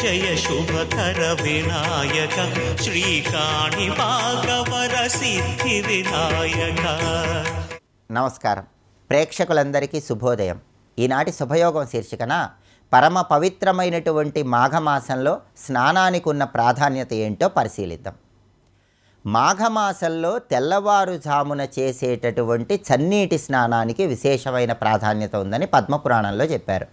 జయ శుభకర వినాయక శ్రీకాణి భాగవర సిద్ధి వినాయక. నమస్కారం. ప్రేక్షకులందరికీ శుభోదయం. ఈనాటి శుభయోగం శీర్షికన పరమ పవిత్రమైనటువంటి మాఘమాసంలో స్నానానికి ఉన్న ప్రాధాన్యత ఏంటో పరిశీలిద్దాం. మాఘమాసంలో తెల్లవారుజామున చేసేటటువంటి చన్నీటి స్నానానికి విశేషమైన ప్రాధాన్యత ఉందని పద్మపురాణంలో చెప్పారు.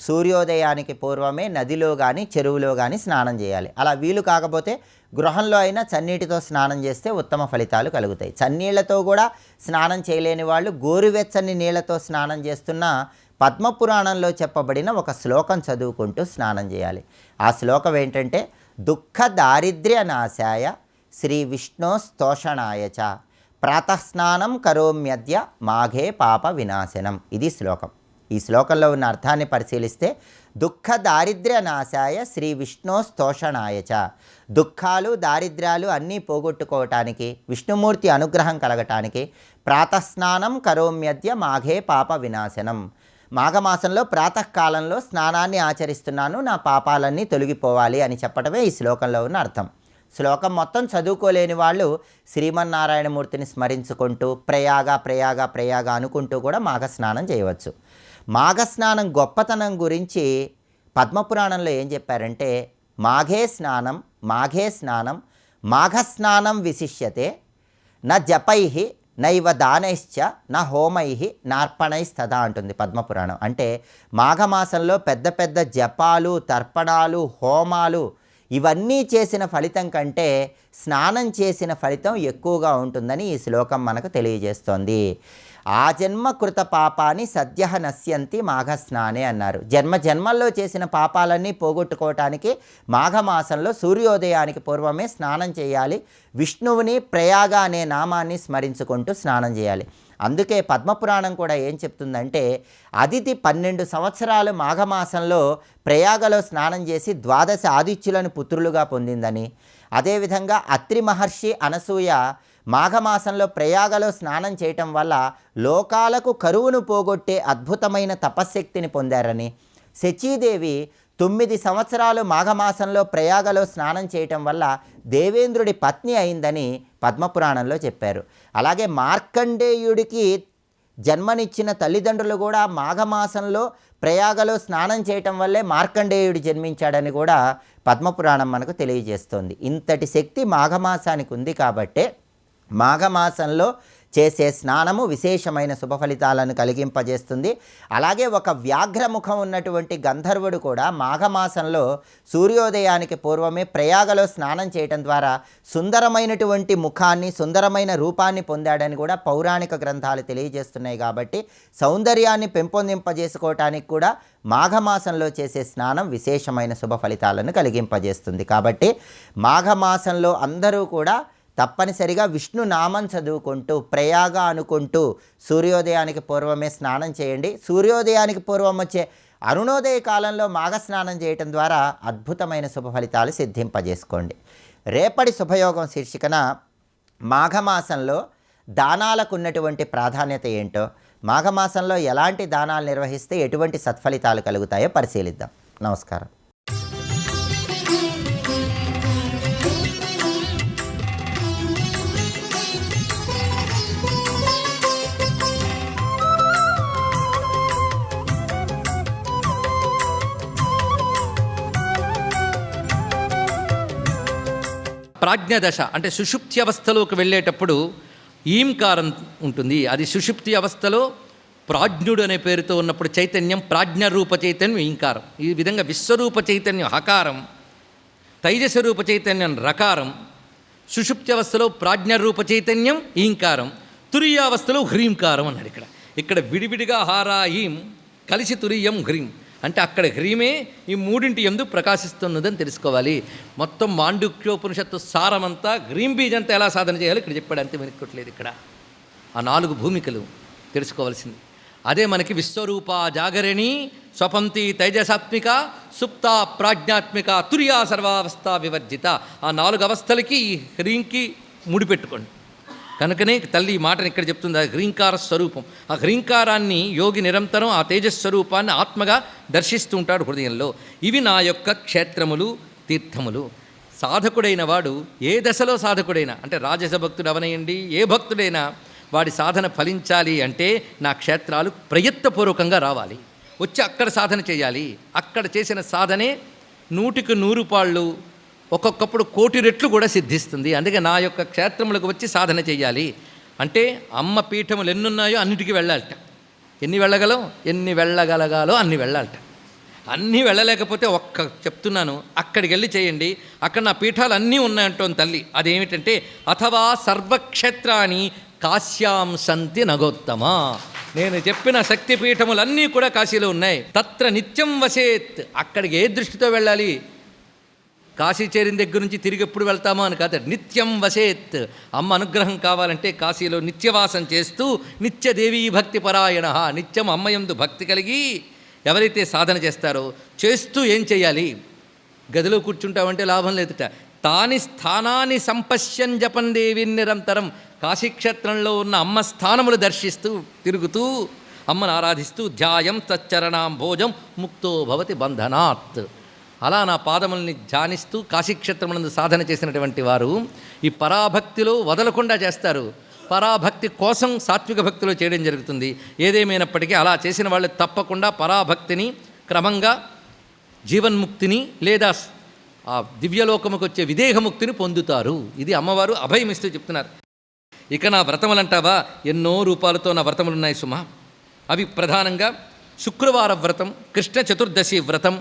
సూర్యోదయానికి పూర్వమే నదిలో కానీ చెరువులో కానీ స్నానం చేయాలి. అలా వీలు కాకపోతే గృహంలో అయినా చన్నీటితో స్నానం చేస్తే ఉత్తమ ఫలితాలు కలుగుతాయి. చన్నీళ్లతో కూడా స్నానం చేయలేని వాళ్ళు గోరువెచ్చని నీళ్లతో స్నానం చేస్తున్న పద్మపురాణంలో చెప్పబడిన ఒక శ్లోకం చదువుకుంటూ స్నానం చేయాలి. ఆ శ్లోకం ఏంటంటే, దుఃఖ దారిద్ర్య నాశాయ శ్రీ విష్ణోస్తోషణాయ చ ప్రాతఃస్నానం కరోమ్యద్య మాఘే పాప వినాశనం. ఇది శ్లోకం. ఈ శ్లోకంలో ఉన్న అర్థాన్ని పరిశీలిస్తే, దుఃఖ దారిద్ర్య నాశాయ శ్రీ విష్ణోస్తోషణాయ చ, దుఃఖాలు దారిద్ర్యాలు అన్నీ పోగొట్టుకోవటానికి, విష్ణుమూర్తి అనుగ్రహం కలగటానికి ప్రాతఃస్నానం కరోమ్యద్య మాఘే పాప వినాశనం, మాఘమాసంలో ప్రాతకాలంలో స్నానాన్ని ఆచరిస్తున్నాను, నా పాపాలన్నీ తొలగిపోవాలి అని చెప్పడమే ఈ శ్లోకంలో ఉన్న అర్థం. శ్లోకం మొత్తం చదువుకోలేని వాళ్ళు శ్రీమన్నారాయణమూర్తిని స్మరించుకుంటూ ప్రయాగ అనుకుంటూ కూడా మాఘస్నానం చేయవచ్చు. మాఘస్నానం గొప్పతనం గురించి పద్మపురాణంలో ఏం చెప్పారంటే, మాఘే స్నానం మాఘస్నానం విశిష్యతే న జపై నైవ దానైశ్చ నా హోమై నార్పణైస్తదా అంటుంది పద్మపురాణం. అంటే మాఘమాసంలో పెద్ద పెద్ద జపాలు, తర్పణాలు, హోమాలు ఇవన్నీ చేసిన ఫలితం కంటే స్నానం చేసిన ఫలితం ఎక్కువగా ఉంటుందని ఈ శ్లోకం మనకు తెలియజేస్తోంది. ఆ జన్మ కృత పాపాన్ని సద్య నశ్యంతి మాఘస్నానే అన్నారు. జన్మల్లో చేసిన పాపాలన్నీ పోగొట్టుకోవటానికి మాఘమాసంలో సూర్యోదయానికి పూర్వమే స్నానం చేయాలి. విష్ణువుని ప్రయాగ అనే నామాన్ని స్మరించుకుంటూ స్నానం చేయాలి. అందుకే పద్మపురాణం కూడా ఏం చెప్తుందంటే, అదితి 12 సంవత్సరాలు మాఘమాసంలో ప్రయాగలో స్నానం చేసి 12 ఆదిత్యులను పుత్రులుగా పొందిందని, అదేవిధంగా అత్రి మహర్షి అనసూయ మాఘమాసంలో ప్రయాగలో స్నానం చేయటం వల్ల లోకాలకు కరువును పోగొట్టే అద్భుతమైన తపశ్శక్తిని పొందారని, శచీదేవి 9 సంవత్సరాలు మాఘమాసంలో ప్రయాగలో స్నానం చేయటం వల్ల దేవేంద్రుడి పత్ని అయిందని పద్మపురాణంలో చెప్పారు. అలాగే మార్కండేయుడికి జన్మనిచ్చిన తల్లిదండ్రులు కూడా మాఘమాసంలో ప్రయాగలో స్నానం చేయటం వల్లే మార్కండేయుడు జన్మించాడని కూడా పద్మపురాణం మనకు తెలియజేస్తోంది. ఇంతటి శక్తి మాఘమాసానికి ఉంది కాబట్టే మాఘమాసంలో చేసే స్నానము విశేషమైన శుభ ఫలితాలను కలిగింపజేస్తుంది. అలాగే ఒక వ్యాఘ్రముఖం ఉన్నటువంటి గంధర్వుడు కూడా మాఘమాసంలో సూర్యోదయానికి పూర్వమే ప్రయాగలో స్నానం చేయటం ద్వారా సుందరమైనటువంటి ముఖాన్ని, సుందరమైన రూపాన్ని పొందాడని కూడా పౌరాణిక గ్రంథాలు తెలియజేస్తున్నాయి. కాబట్టి సౌందర్యాన్ని పెంపొందింపజేసుకోవటానికి కూడా మాఘమాసంలో చేసే స్నానం విశేషమైన శుభ ఫలితాలను కలిగింపజేస్తుంది. కాబట్టి మాఘమాసంలో అందరూ కూడా తప్పనిసరిగా విష్ణు నామం చదువుకుంటూ ప్రయాగ అనుకుంటూ సూర్యోదయానికి పూర్వమే స్నానం చేయండి. సూర్యోదయానికి పూర్వం వచ్చే అరుణోదయ కాలంలో మాఘస్నానం చేయటం ద్వారా అద్భుతమైన శుభ ఫలితాలు సిద్ధింపజేసుకోండి. రేపటి శుభయోగం శీర్షికన మాఘమాసంలో దానాలకు ఉన్నటువంటి ప్రాధాన్యత ఏంటో, మాఘమాసంలో ఎలాంటి దానాలు నిర్వహిస్తే ఎటువంటి సత్ఫలితాలు కలుగుతాయో పరిశీలిద్దాం. నమస్కారం. ప్రాజ్ఞదశ అంటే సుషుప్తి అవస్థలోకి వెళ్ళేటప్పుడు ఈంకారం ఉంటుంది. అది సుషుప్తి అవస్థలో ప్రాజ్ఞుడు అనే పేరుతో ఉన్నప్పుడు చైతన్యం, ప్రాజ్ఞరూప చైతన్యం ఈంకారం. ఈ విధంగా విశ్వరూప చైతన్యం హకారం, తైజసరూప చైతన్యం రకారం, సుషుప్తి అవస్థలో ప్రాజ్ఞరూప చైతన్యం ఈంకారం, తురీయావస్థలో హ్రీంకారం అన్నాడు. ఇక్కడ విడివిడిగా హారా ఈం కలిసి తురీయం హ్రీం అంటే అక్కడ హ్రీమే ఈ మూడింటి యందు ప్రకాశిస్తున్నదని తెలుసుకోవాలి. మొత్తం మాండుక్యోపనిషత్తు సారమంతా హ్రీం బీజంతా ఎలా సాధన చేయాలో ఇక్కడ చెప్పాడు. అంతే వెనుక్కోట్లేదు. ఇక్కడ ఆ 4 భూమికలు తెలుసుకోవాల్సింది. అదే మనకి విశ్వరూప జాగరణి స్వపంతి తైజసాత్మిక సుప్త ప్రాజ్ఞాత్మిక తుర్యా సర్వావస్థ వివర్జిత, ఆ 4 అవస్థలకి ఈ హ్రీంకి ముడిపెట్టుకోండి. కనుకనే తల్లి ఈ మాటను ఇక్కడ చెప్తుంది. ఆ హ్రీంకార స్వరూపం, ఆ హ్రీంకారాన్ని యోగి నిరంతరం ఆ తేజస్వరూపాన్ని ఆత్మగా దర్శిస్తూ ఉంటాడు హృదయంలో. ఇవి నా యొక్క క్షేత్రములు, తీర్థములు. సాధకుడైన వాడు ఏ దశలో సాధకుడైనా, అంటే రాజస భక్తుడు అవనయండి, ఏ భక్తుడైనా వాడి సాధన ఫలించాలి అంటే నా క్షేత్రాలు ప్రయత్నపూర్వకంగా రావాలి, వచ్చి అక్కడ సాధన చేయాలి. అక్కడ చేసిన సాధనే 100కి 100 పాళ్ళు, ఒక్కొక్కప్పుడు 1,000,000 రెట్లు కూడా సిద్ధిస్తుంది. అందుకే నా యొక్క క్షేత్రములకు వచ్చి సాధన చేయాలి. అంటే అమ్మ పీఠములు ఎన్నున్నాయో అన్నిటికీ వెళ్ళాలట. ఎన్ని వెళ్ళగలగాలో అన్ని వెళ్ళాలట. అన్నీ వెళ్ళలేకపోతే చెప్తున్నాను, అక్కడికి వెళ్ళి చేయండి. అక్కడ నా పీఠాలు అన్నీ ఉన్నాయంటోంది తల్లి. అదేమిటంటే అథవా సర్వక్షేత్రాన్ని కాశ్యాం సంతి నగోత్తమా. నేను చెప్పిన శక్తిపీఠములన్నీ కూడా కాశీలో ఉన్నాయి. తత్ర నిత్యం వసేత్. అక్కడికి ఏ దృష్టితో వెళ్ళాలి? కాశీ చేరిన దగ్గర నుంచి తిరిగి ఎప్పుడు వెళ్తామో అని కాదు, నిత్యం వసేత్. అమ్మ అనుగ్రహం కావాలంటే కాశీలో నిత్యవాసం చేస్తూ నిత్యదేవీ భక్తి పరాయణ, నిత్యం అమ్మయందు భక్తి కలిగి ఎవరైతే సాధన చేస్తారో, చేస్తూ ఏం చేయాలి? గదిలో కూర్చుంటామంటే లాభం లేదుట. తాని స్థానాన్ని సంపశ్యన్ జపం దేవి నిరంతరం. కాశీక్షేత్రంలో ఉన్న అమ్మ స్థానములు దర్శిస్తూ తిరుగుతూ అమ్మను ఆరాధిస్తూ ధ్యాయం తచ్చరణాం భోజం ముక్తో భవతి బంధనాత్. అలా నా పాదముల్ని ధ్యానిస్తూ కాశీక్షేత్రమునందు సాధన చేసినటువంటి వారు ఈ పరాభక్తిలో వదలకుండా చేస్తారు. పరాభక్తి కోసం సాత్విక భక్తిలో చేయడం జరుగుతుంది. ఏదేమైనప్పటికీ అలా చేసిన వాళ్ళు తప్పకుండా పరాభక్తిని, క్రమంగా జీవన్ముక్తిని లేదా ఆ దివ్యలోకముకు వచ్చే విదేహముక్తిని పొందుతారు. ఇది అమ్మవారు అభయమిస్తూ చెప్తున్నారు. ఇక నా వ్రతములంటావా, ఎన్నో రూపాలతో నా వ్రతములు ఉన్నాయి సుమా. అవి ప్రధానంగా శుక్రవార వ్రతం, కృష్ణ చతుర్దశి వ్రతం,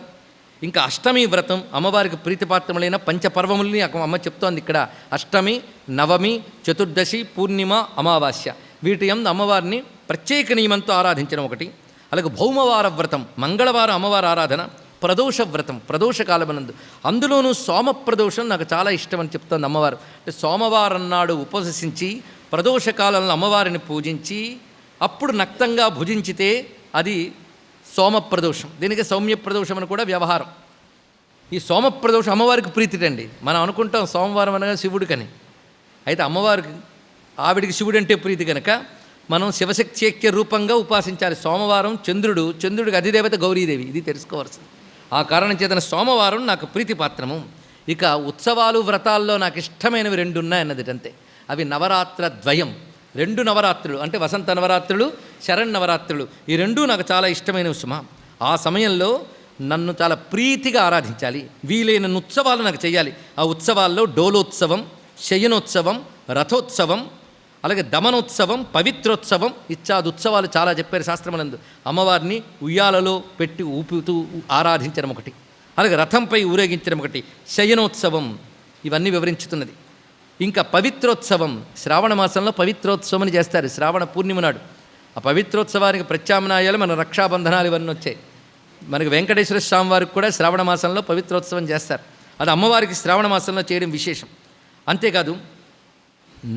ఇంకా అష్టమి వ్రతం. అమ్మవారికి ప్రీతిపాత్రములైన పంచపర్వములని అమ్మ చెప్తోంది ఇక్కడ. అష్టమి, నవమి, చతుర్దశి, పూర్ణిమ, అమావాస్య. వీటి యందు అమ్మవారిని ప్రత్యేక నియమంతో ఆరాధించడం ఒకటి. అలాగే భౌమవార వ్రతం, మంగళవారం అమ్మవారి ఆరాధన. ప్రదోష వ్రతం, ప్రదోషకాలమనందు, అందులోనూ సోమప్రదోషం నాకు చాలా ఇష్టం అని చెప్తోంది అమ్మవారు. అంటే సోమవారం నాడు ఉపవసించి ప్రదోషకాలంలో అమ్మవారిని పూజించి అప్పుడు నక్తంగా భుజించితే అది సోమప్రదోషం. దీనికి సౌమ్యప్రదోషం అని కూడా వ్యవహారం. ఈ సోమప్రదోషం అమ్మవారికి ప్రీతిటండి. మనం అనుకుంటాం సోమవారం అనగా శివుడికని. అయితే అమ్మవారికి, ఆవిడికి శివుడు అంటే ప్రీతి కనుక మనం శివశక్తి ఐక్య రూపంగా ఉపాసించాలి. సోమవారం చంద్రుడికి అధిదేవత గౌరీదేవి, ఇది తెలుసుకోవాల్సింది. ఆ కారణం చేతన సోమవారం నాకు ప్రీతిపాత్రము. ఇక ఉత్సవాలు, వ్రతాల్లో నాకు ఇష్టమైనవి 2 ఉన్నాయన్నది అంతే. అవి నవరాత్ర ద్వయం, 2 నవరాత్రులు, అంటే వసంత నవరాత్రులు, శరన్నవరాత్రులు. ఈ 2 నాకు చాలా ఇష్టమైనవి సుమా. ఆ సమయంలో నన్ను చాలా ప్రీతిగా ఆరాధించాలి. వీలైన ఉత్సవాలు నాకు చేయాలి. ఆ ఉత్సవాల్లో డోలోత్సవం, శయనోత్సవం, రథోత్సవం, అలాగే దమనోత్సవం, పవిత్రోత్సవం ఇత్యాది ఉత్సవాలు చాలా చెప్పారు శాస్త్రములందు. అమ్మవారిని ఉయ్యాలలో పెట్టి ఊపుతూ ఆరాధించడం ఒకటి, అలాగే రథంపై ఊరేగించడం ఒకటి, శయనోత్సవం, ఇవన్నీ వివరించుతున్నది. ఇంకా పవిత్రోత్సవం, శ్రావణ మాసంలో పవిత్రోత్సవం అని చేస్తారు శ్రావణ పూర్ణిమ నాడు. ఆ పవిత్రోత్సవానికి ప్రత్యామ్నాయాలు మన రక్షాబంధనాలు ఇవన్నీ వచ్చాయి. మనకి వెంకటేశ్వర స్వామి వారికి కూడా శ్రావణ మాసంలో పవిత్రోత్సవం చేస్తారు. అది అమ్మవారికి శ్రావణ మాసంలో చేయడం విశేషం. అంతేకాదు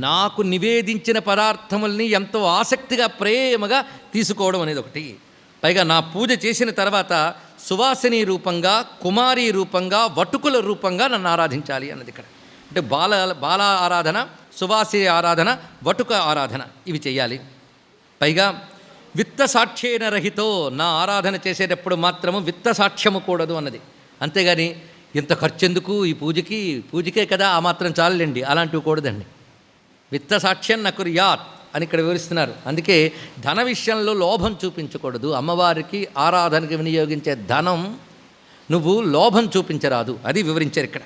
నాకు నివేదించిన పదార్థముల్ని ఎంతో ఆసక్తిగా ప్రేమగా తీసుకోవడం అనేది ఒకటి. పైగా నా పూజ చేసిన తర్వాత సువాసిని రూపంగా, కుమారి రూపంగా, వటుకుల రూపంగా నన్ను ఆరాధించాలి అన్నది ఇక్కడ. అంటే బాల ఆరాధన, సువాసిని ఆరాధన, వటుక ఆరాధన, ఇవి చేయాలి. పైగా విత్త సాక్ష్యేన రహితో, నా ఆరాధన చేసేటప్పుడు మాత్రము విత్త సాక్ష్యము కూడదు అన్నది. అంతేగాని ఇంత ఖర్చెందుకు ఈ పూజకే కదా, ఆ మాత్రం చాలండి, అలాంటివి కూడదండి. విత్త సాక్ష్యం నకుర్యాత్ అని ఇక్కడ వివరిస్తున్నారు. అందుకే ధన విషయంలో లోభం చూపించకూడదు. అమ్మవారికి ఆరాధనకి వినియోగించే ధనం నువ్వు లోభం చూపించరాదు, అది వివరించారు ఇక్కడ.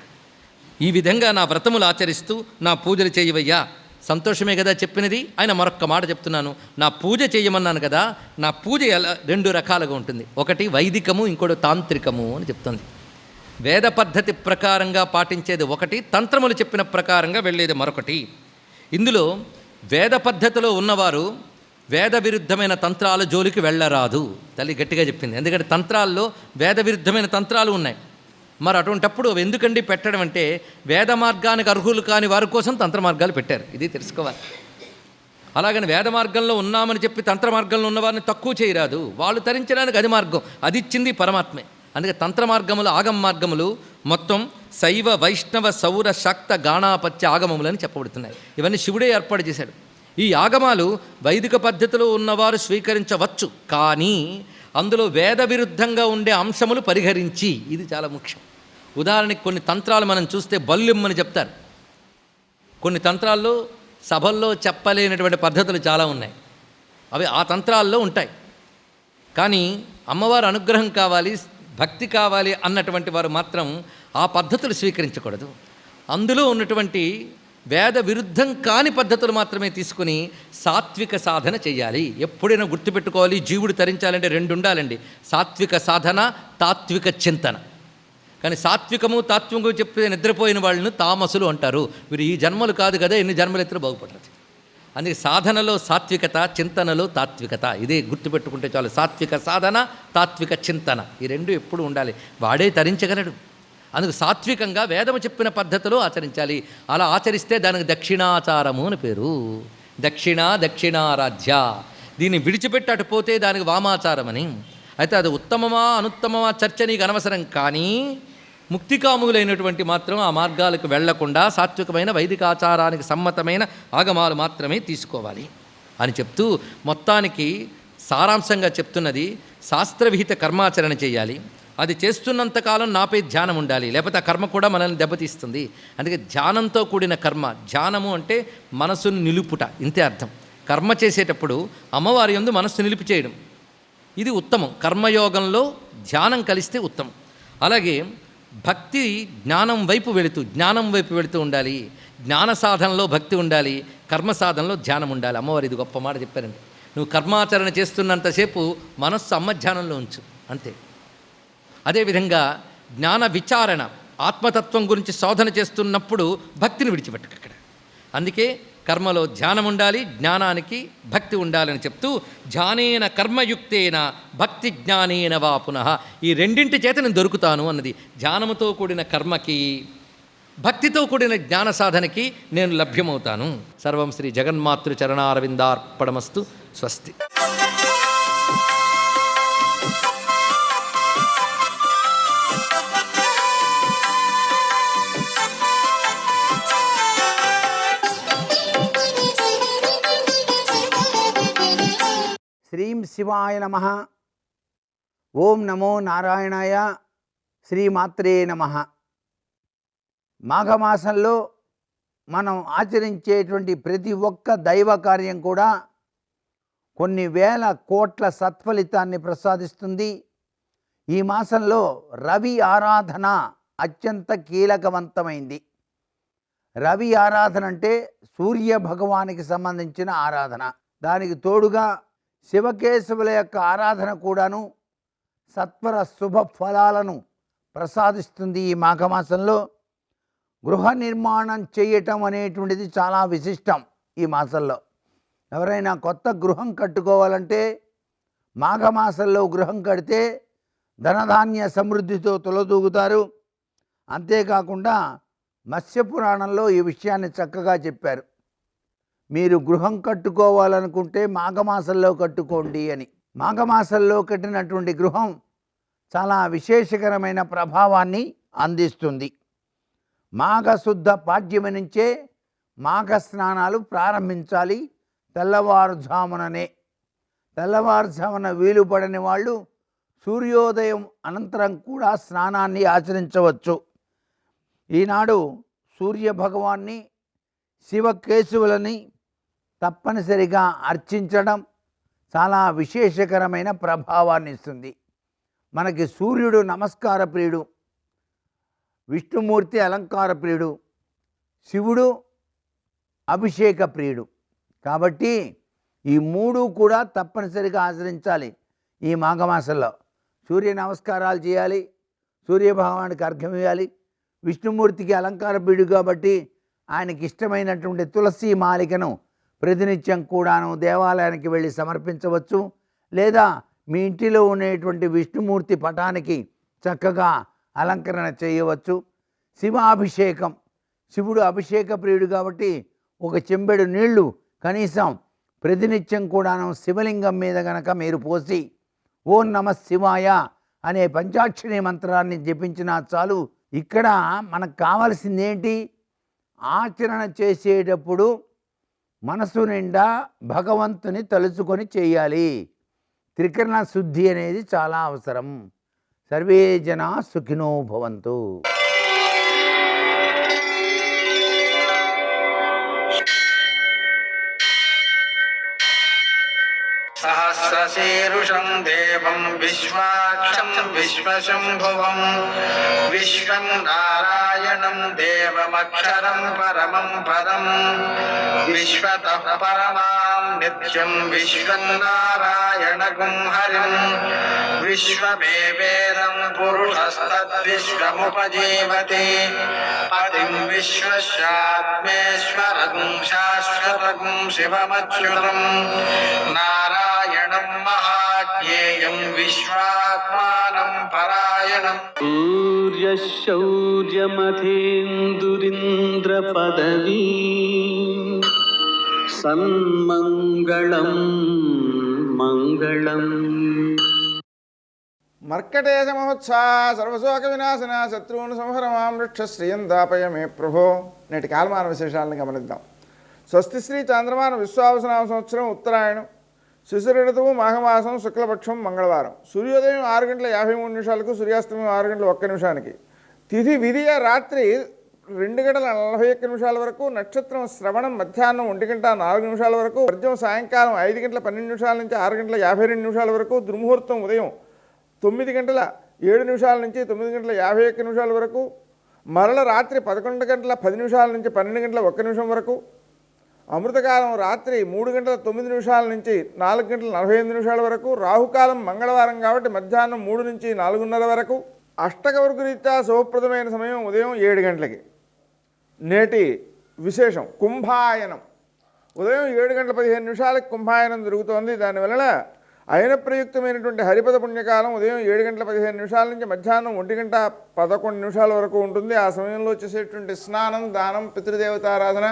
ఈ విధంగా నా వ్రతములు ఆచరిస్తూ నా పూజలు చేయవయ్యా. సంతోషమే కదా చెప్పినది. ఆయన మరొక్క మాట చెప్తున్నాను, నా పూజ చేయమన్నాను కదా, నా పూజ 2 రకాలుగా ఉంటుంది. ఒకటి వైదికము, ఇంకోటి తాంత్రికము అని చెప్తుంది. వేద పద్ధతి ప్రకారంగా పాటించేది ఒకటి, తంత్రములు చెప్పిన ప్రకారంగా వెళ్ళేది మరొకటి. ఇందులో వేద పద్ధతిలో ఉన్నవారు వేద విరుద్ధమైన తంత్రాల జోలికి వెళ్ళరాదు, తల్లి గట్టిగా చెప్పింది. ఎందుకంటే తంత్రాల్లో వేద విరుద్ధమైన తంత్రాలు ఉన్నాయి. మరి అటువంటప్పుడు ఎందుకండి పెట్టడం అంటే, వేద మార్గానికి అర్హులు కాని వారి కోసం తంత్ర మార్గాలు పెట్టారు, ఇది తెలుసుకోవాలి. అలాగని వేద మార్గంలో ఉన్నామని చెప్పి తంత్ర మార్గంలో ఉన్నవారిని తక్కువ చేయరాదు. వాళ్ళు తరించడానికి అది మార్గం, అది ఇచ్చింది పరమాత్మే. అందుకే తంత్ర మార్గములు, ఆగమ మార్గములు మొత్తం శైవ, వైష్ణవ, సౌర, శాక్త, గాణాపత్య ఆగమములని చెప్పబడుతున్నాయి. ఇవన్నీ శివుడే ఏర్పాటు చేశాడు. ఈ ఆగమాలు వైదిక పద్ధతిలో ఉన్నవారు స్వీకరించవచ్చు, కానీ అందులో వేద విరుద్ధంగా ఉండే అంశములు పరిహరించి, ఇది చాలా ముఖ్యం. ఉదాహరణకి కొన్ని తంత్రాలు మనం చూస్తే బల్లిమ్మని చెప్తారు. కొన్ని తంత్రాల్లో సభల్లో చెప్పలేనటువంటి పద్ధతులు చాలా ఉన్నాయి, అవి ఆ తంత్రాల్లో ఉంటాయి. కానీ అమ్మవారు అనుగ్రహం కావాలి, భక్తి కావాలి అన్నటువంటి వారు మాత్రం ఆ పద్ధతులు స్వీకరించకూడదు. అందులో ఉన్నటువంటి వేద విరుద్ధం కాని పద్ధతులు మాత్రమే తీసుకుని సాత్విక సాధన చేయాలి. ఎప్పుడైనా గుర్తుపెట్టుకోవాలి, జీవుడు తరించాలంటే రెండు ఉండాలండి, సాత్విక సాధన, తాత్విక చింతన. కానీ సాత్వికము తాత్వికము చెప్పి నిద్రపోయిన వాళ్ళను తామసులు అంటారు. వీరు ఈ జన్మలు కాదు కదా, ఎన్ని జన్మలు ఎత్తున బాగుపడదు. అందుకే సాధనలో సాత్వికత, చింతనలో తాత్వికత, ఇదే గుర్తుపెట్టుకుంటే చాలు. సాత్విక సాధన, తాత్విక చింతన, ఈ రెండు ఎప్పుడు ఉండాలి. వాడే తరించగలడు. అందుకు సాత్వికంగా వేదము చెప్పిన పద్ధతిలో ఆచరించాలి. అలా ఆచరిస్తే దానికి దక్షిణాచారము అని పేరు. దక్షిణారాధ్య. దీన్ని విడిచిపెట్టి అటు పోతే దానికి వామాచారమని. అయితే అది ఉత్తమమా అనుత్తమమా చర్చ నీకు అనవసరం, కానీ ముక్తికాములైనటువంటి మాత్రం ఆ మార్గాలకు వెళ్లకుండా సాత్వికమైన వైదికాచారానికి సమ్మతమైన ఆగమాలు మాత్రమే తీసుకోవాలి అని చెప్తూ, మొత్తానికి సారాంశంగా చెప్తున్నది శాస్త్రవిహిత కర్మాచరణ చేయాలి. అది చేస్తున్నంతకాలం నాపై ధ్యానం ఉండాలి, లేకపోతే ఆ కర్మ కూడా మనల్ని దెబ్బతీస్తుంది. అందుకే ధ్యానంతో కూడిన కర్మ. ధ్యానము అంటే మనసును నిలుపుట, ఇంతే అర్థం. కర్మ చేసేటప్పుడు అమ్మవారి యందు మనస్సు నిలిపి చేయడం, ఇది ఉత్తమం. కర్మయోగంలో ధ్యానం కలిస్తే ఉత్తమం. అలాగే భక్తి జ్ఞానం వైపు వెళుతూ ఉండాలి. జ్ఞాన సాధనలో భక్తి ఉండాలి, కర్మ సాధనలో ధ్యానం ఉండాలి. అమ్మవారు ఇది గొప్ప మాట చెప్పారండి. నువ్వు కర్మాచరణ చేస్తున్నంతసేపు మనస్సు అమ్మ ధ్యానంలో ఉంచు, అంతే. అదేవిధంగా జ్ఞాన విచారణ, ఆత్మతత్వం గురించి శోధన చేస్తున్నప్పుడు భక్తిని విడిచిపెట్టకు అక్కడ. అందుకే కర్మలో ధ్యానం ఉండాలి, జ్ఞానానికి భక్తి ఉండాలని చెప్తూ, ధ్యానేన కర్మయుక్తేన భక్తి జ్ఞానేన వా పునః, ఈ రెండింటి చేత నేను దొరుకుతాను అన్నది. ధ్యానముతో కూడిన కర్మకి, భక్తితో కూడిన జ్ఞాన సాధనకి నేను లభ్యమవుతాను. సర్వం శ్రీ జగన్మాతృ చరణారవిందార్పణమస్తు. స్వస్తి. శ్రీం శివాయ నమః. ఓం నమో నారాయణాయ. శ్రీమాత్రే నమః. మాఘమాసంలో మనం ఆచరించేటువంటి ప్రతి ఒక్క దైవ కార్యం కూడా కొన్ని వేల కోట్ల సత్ఫలితాన్ని ప్రసాదిస్తుంది. ఈ మాసంలో రవి ఆరాధన అత్యంత కీలకవంతమైంది. రవి ఆరాధన అంటే సూర్య భగవానికి సంబంధించిన ఆరాధన. దానికి తోడుగా శివకేశవుల యొక్క ఆరాధన కూడాను సత్వర శుభ ఫలాలను ప్రసాదిస్తుంది. ఈ మాఘమాసంలో గృహ నిర్మాణం చేయటం అనేటువంటిది చాలా విశిష్టం. ఈ మాసంలో ఎవరైనా కొత్త గృహం కట్టుకోవాలంటే మాఘమాసంలో గృహం కడితే ధనధాన్య సమృద్ధితో తొలదూగుతారు. అంతేకాకుండా మత్స్యపురాణంలో ఈ విషయాన్ని చక్కగా చెప్పారు. మీరు గృహం కట్టుకోవాలనుకుంటే మాఘమాసంలో కట్టుకోండి అని. మాఘమాసంలో కట్టినటువంటి గృహం చాలా విశేషకరమైన ప్రభావాన్ని అందిస్తుంది. మాఘశుద్ధ పాడ్యమి నుంచే మాఘ స్నానాలు ప్రారంభించాలి. తెల్లవారుజామున వీలు పడని వాళ్ళు సూర్యోదయం అనంతరం కూడా స్నానాన్ని ఆచరించవచ్చు. ఈనాడు సూర్యభగవాన్ని, శివకేశవులని తప్పనిసరిగా అర్చించడం చాలా విశేషకరమైన ప్రభావాన్ని ఇస్తుంది. మనకి సూర్యుడు నమస్కార ప్రియుడు, విష్ణుమూర్తి అలంకార ప్రియుడు, శివుడు అభిషేక ప్రియుడు. కాబట్టి ఈ మూడు కూడా తప్పనిసరిగా ఆచరించాలి. ఈ మాఘమాసంలో సూర్య నమస్కారాలు చేయాలి, సూర్యభగవానికి అర్ఘ్యం ఇవ్వాలి. విష్ణుమూర్తికి అలంకార ప్రియుడు కాబట్టి ఆయనకి ఇష్టమైనటువంటి తులసి మాలికను ప్రతినిత్యం కూడాను దేవాలయానికి వెళ్ళి సమర్పించవచ్చు. లేదా మీ ఇంటిలో ఉండేటువంటి విష్ణుమూర్తి పటానికి చక్కగా అలంకరణ చేయవచ్చు. శివాభిషేకం, శివుడు అభిషేక ప్రియుడు కాబట్టి ఒక చెంబెడు నీళ్లు కనీసం ప్రతినిత్యం కూడాను శివలింగం మీద గనక మీరు పోసి ఓం నమః శివాయ అనే పంచాక్షరి మంత్రాన్ని జపించినా చాలు. ఇక్కడ మనకు కావాల్సింది ఏంటి? ఆచరణ చేసేటప్పుడు మనసు నిండా భగవంతుని తలుచుకొని చేయాలి. త్రికరణ శుద్ధి అనేది చాలా అవసరం. సర్వే జనా సుఖినో భవంతు. सहस्रशीर्षं देवं विश्वाक्षं विश्वशम्भुवं विश्वं नारायणं देवमक्षरं परमं पदं विश्वतः परमां नित्यं विश्वं नारायणगुं हरिं विश्वमेवेदं पुरुषस्तद्विश्वमुपजीवति पतिं विश्वस्यात्मेश्वरगुं शाश्वतगुं शिवमच्युतं नारायणं महाज्ञेयं विश्वात्मानं परायणं सूर्यशौर्यमथेन्दुरिन्द्रपदवी सन्मङ्गलं मङ्गलम्. మర్కటేశ మహోత్సా సర్వశోక వినాశన శత్రువును సంహర మాం రక్ష శ్రియం దాపయ మే ప్రభో. నేటి కాలమాన విశేషాలను గమనిద్దాం. స్వస్తి శ్రీ చాంద్రమాన విశ్వావసనామ సంవత్సరం ఉత్తరాయణం, శిశిర ఋతువు మాఘమాసం, శుక్లపక్షం, మంగళవారం. సూర్యోదయం 6:53 సూర్యాస్తమయం 6:01. తిథి విధియ రాత్రి 2:41 వరకు, నక్షత్రం శ్రవణం మధ్యాహ్నం 1:04 వరకు, వర్జం సాయంకాలం 5:12 నుంచి 6:52 వరకు, దుర్ముహూర్తం ఉదయం 9:07 నుంచి 9:51 వరకు, మరల రాత్రి 11:10 నుంచి 12:01 వరకు, అమృతకాలం రాత్రి 3:09 నుంచి 4:45 వరకు, రాహుకాలం మంగళవారం కాబట్టి మధ్యాహ్నం 3 నుంచి 4:30 వరకు, అష్టకవర్గ రీత్యా శుభప్రదమైన సమయం ఉదయం 7 గంటలకి. నేటి విశేషం కుంభాయనం. ఉదయం 7:15 కుంభాయనం జరుగుతోంది. దానివలన అయిన ప్రయుక్తమైనటువంటి హరిపద పుణ్యకాలం ఉదయం 7:15 నుంచి మధ్యాహ్నం 1:11 వరకు ఉంటుంది. ఆ సమయంలో చేసేటువంటి స్నానం, దానం, పితృదేవతారాధన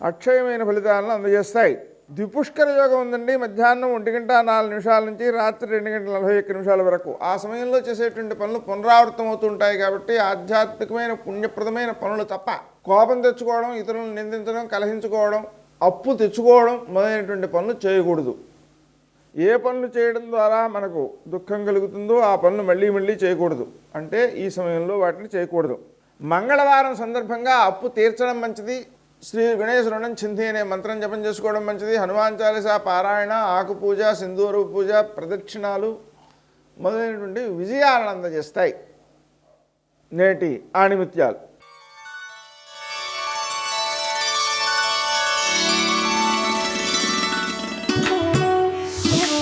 అక్షయమైన ఫలితాలను అందజేస్తాయి. ద్విపుష్కర యోగం ఉందండి. మధ్యాహ్నం 1:04 నుంచి రాత్రి 2:41 వరకు. ఆ సమయంలో చేసేటువంటి పనులు పునరావృతం అవుతుంటాయి కాబట్టి ఆధ్యాత్మికమైన పుణ్యప్రదమైన పనులు తప్ప కోపం తెచ్చుకోవడం, ఇతరులను నిందించడం, కలహించుకోవడం, అప్పు తెచ్చుకోవడం మొదలైనటువంటి పనులు చేయకూడదు. ఏ పనులు చేయడం ద్వారా మనకు దుఃఖం కలుగుతుందో ఆ పనులు మళ్ళీ మళ్ళీ చేయకూడదు. అంటే ఈ సమయంలో వాటిని చేయకూడదు. మంగళవారం సందర్భంగా అప్పు తీర్చడం మంచిది. శ్రీ గణేశ రుణం చింతి అనే మంత్రం జపం చేసుకోవడం మంచిది. హనుమాన్ చాలీసా పారాయణ, ఆకు పూజ, సింధూరు పూజ, ప్రదక్షిణాలు మొదలైనటువంటి విజయాలను అందజేస్తాయి. నేటి ఆణిముత్యాలు.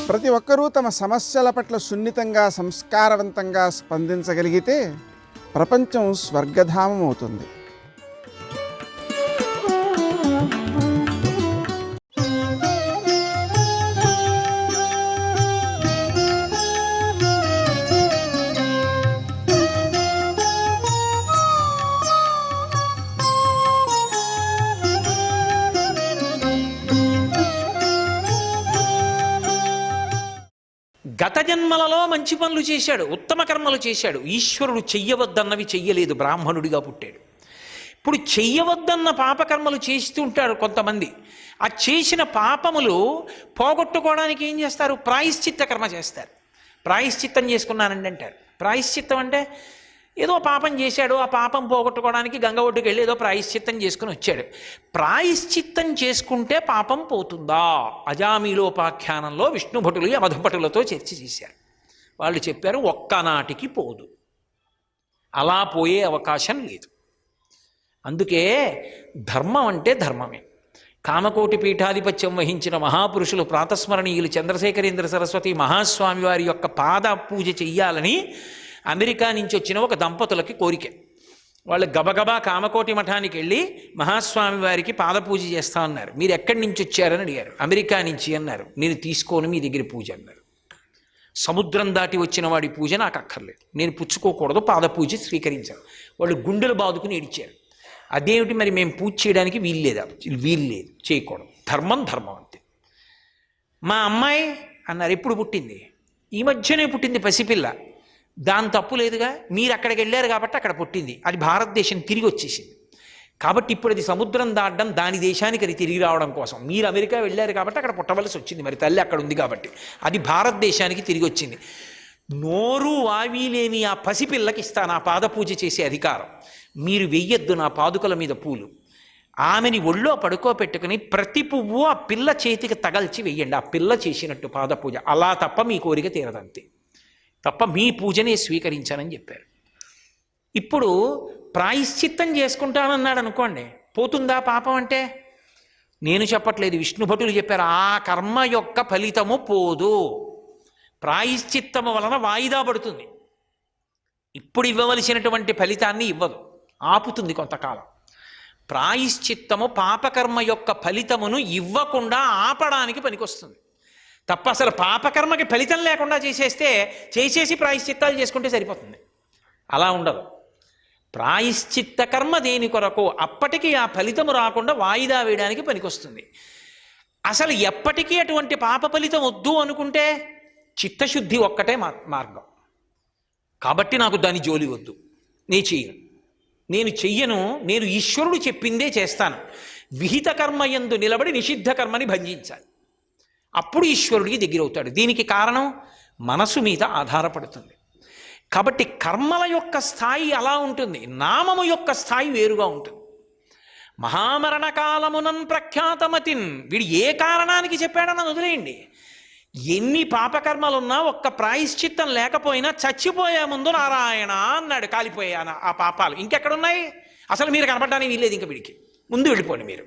ప్రతి ఒక్కరూ తమ సమస్యల పట్ల సున్నితంగా, సంస్కారవంతంగా స్పందించగలిగితే ప్రపంచం స్వర్గధామం అవుతుంది. గత జన్మలలో మంచి పనులు చేశాడు, ఉత్తమ కర్మలు చేశాడు. ఈశ్వరుడు చెయ్యవద్దన్నవి చెయ్యలేదు, బ్రాహ్మణుడిగా పుట్టాడు. ఇప్పుడు చెయ్యవద్దన్న పాపకర్మలు చేస్తూ ఉంటారు కొంతమంది. ఆ చేసిన పాపములు పోగొట్టుకోవడానికి ఏం చేస్తారు? ప్రాయశ్చిత్త కర్మ చేస్తారు. ప్రాయశ్చిత్తం చేసుకున్నానండి అంటారు. ప్రాయశ్చిత్తం అంటే ఏదో పాపం చేశాడు, ఆ పాపం పోగొట్టుకోవడానికి గంగ ఒడ్డుకు వెళ్ళి ఏదో ప్రాయశ్చిత్తం చేసుకుని వచ్చాడు. ప్రాయశ్చిత్తం చేసుకుంటే పాపం పోతుందా? అజామీలోపాఖ్యానంలో విష్ణుభటులు యమధభటులతో చర్చ చేశారు. వాళ్ళు చెప్పారు ఒక్కనాటికి పోదు, అలా పోయే అవకాశం లేదు. అందుకే ధర్మం అంటే ధర్మమే. కామకోటి పీఠాధిపత్యం వహించిన మహాపురుషులు ప్రాతస్మరణీయులు చంద్రశేఖరేంద్ర సరస్వతి మహాస్వామి వారి యొక్క పాద పూజ చెయ్యాలని అమెరికా నుంచి వచ్చిన ఒక దంపతులకి కోరిక. వాళ్ళు గబగబా కామకోటి మఠానికి వెళ్ళి మహాస్వామి వారికి పాదపూజ చేస్తా ఉన్నారు. మీరు ఎక్కడి నుంచి వచ్చారని అడిగారు. అమెరికా నుంచి అన్నారు. నేను తీసుకోను మీ దగ్గర పూజ అన్నారు. సముద్రం దాటి వచ్చిన వాడి పూజ నాకు అక్కర్లేదు, నేను పుచ్చుకోకూడదు, పాదపూజ స్వీకరించాను. వాళ్ళు గుండెలు బాదుకుని ఏడిచారు. అదేమిటి మరి మేము పూజ చేయడానికి వీల్లేదు, చేయకూడదు, ధర్మం ధర్మం అంతే. మా అమ్మాయి అన్నారు. ఎప్పుడు పుట్టింది? ఈ మధ్యనే పుట్టింది, పసిపిల్ల. దాని తప్పు లేదుగా, మీరు అక్కడికి వెళ్ళారు కాబట్టి అక్కడ పుట్టింది, అది భారతదేశం తిరిగి వచ్చేసింది. కాబట్టి ఇప్పుడు అది సముద్రం దాటడం దాని దేశానికి అది తిరిగి రావడం కోసం. మీరు అమెరికా వెళ్ళారు కాబట్టి అక్కడ పుట్టవలసి వచ్చింది, మరి తల్లి అక్కడ ఉంది కాబట్టి. అది భారతదేశానికి తిరిగి వచ్చింది. నోరు వావి లేని ఆ పసిపిల్లకి ఇస్తాను ఆ పాదపూజ చేసే అధికారం. మీరు వెయ్యొద్దు నా పాదుకల మీద పూలు. ఆమెని ఒళ్ళో పడుకోబెట్టుకుని ప్రతి పువ్వు ఆ పిల్ల చేతికి తగల్చి వెయ్యండి, ఆ పిల్ల చేసినట్టు పాదపూజ. అలా తప్ప మీ కోరిక తీరదంతే, తప్ప మీ పూజనే స్వీకరించానని చెప్పారు. ఇప్పుడు ప్రాయశ్చిత్తం చేసుకుంటానన్నాడు అనుకోండి, పోతుందా పాపం అంటే? నేను చెప్పట్లేదు, విష్ణు భటులు చెప్పారు. ఆ కర్మ యొక్క ఫలితము పోదు, ప్రాయశ్చిత్తము వలన వాయిదా పడుతుంది. ఇప్పుడు ఇవ్వవలసినటువంటి ఫలితాన్ని ఇవ్వదు, ఆపుతుంది కొంతకాలం. ప్రాయశ్చిత్తము పాపకర్మ యొక్క ఫలితమును ఇవ్వకుండా ఆపడానికి పనికొస్తుంది తప్ప అసలు పాపకర్మకి ఫలితం లేకుండా చేసేసి ప్రాయశ్చిత్తాలు చేసుకుంటే సరిపోతుంది. అలా ఉండదు. ప్రాయశ్చిత్త కర్మ దేని కొరకు? అప్పటికి ఆ ఫలితము రాకుండా వాయిదా వేయడానికి పనికొస్తుంది. అసలు ఎప్పటికీ అటువంటి పాప ఫలితం వద్దు అనుకుంటే చిత్తశుద్ధి ఒక్కటే మార్గం. కాబట్టి నాకు దాని జోలి వద్దు, నేను చెయ్యను, నేను ఈశ్వరుడు చెప్పిందే చేస్తాను. విహిత కర్మ యందు నిలబడి నిషిద్ధ కర్మని భంజించాలి, అప్పుడు ఈశ్వరుడికి దగ్గరవుతాడు. దీనికి కారణం మనసు మీద ఆధారపడుతుంది. కాబట్టి కర్మల యొక్క స్థాయి అలా ఉంటుంది, నామము యొక్క స్థాయి వేరుగా ఉంటుంది. మహామరణ కాలమునన్ ప్రఖ్యాతమతిన్, వీడు ఏ కారణానికి చెప్పాడని వదిలేయండి. ఎన్ని పాపకర్మలున్నా ఒక్క ప్రాయశ్చిత్తం లేకపోయినా చచ్చిపోయే ముందు నారాయణ అన్నాడు, కాలిపోయాను ఆ పాపాలు. ఇంకెక్కడున్నాయి? అసలు మీరు కనపడడానికి వీల్లేదు, ఇంక వీడికి ముందు వెళ్ళిపోండి మీరు.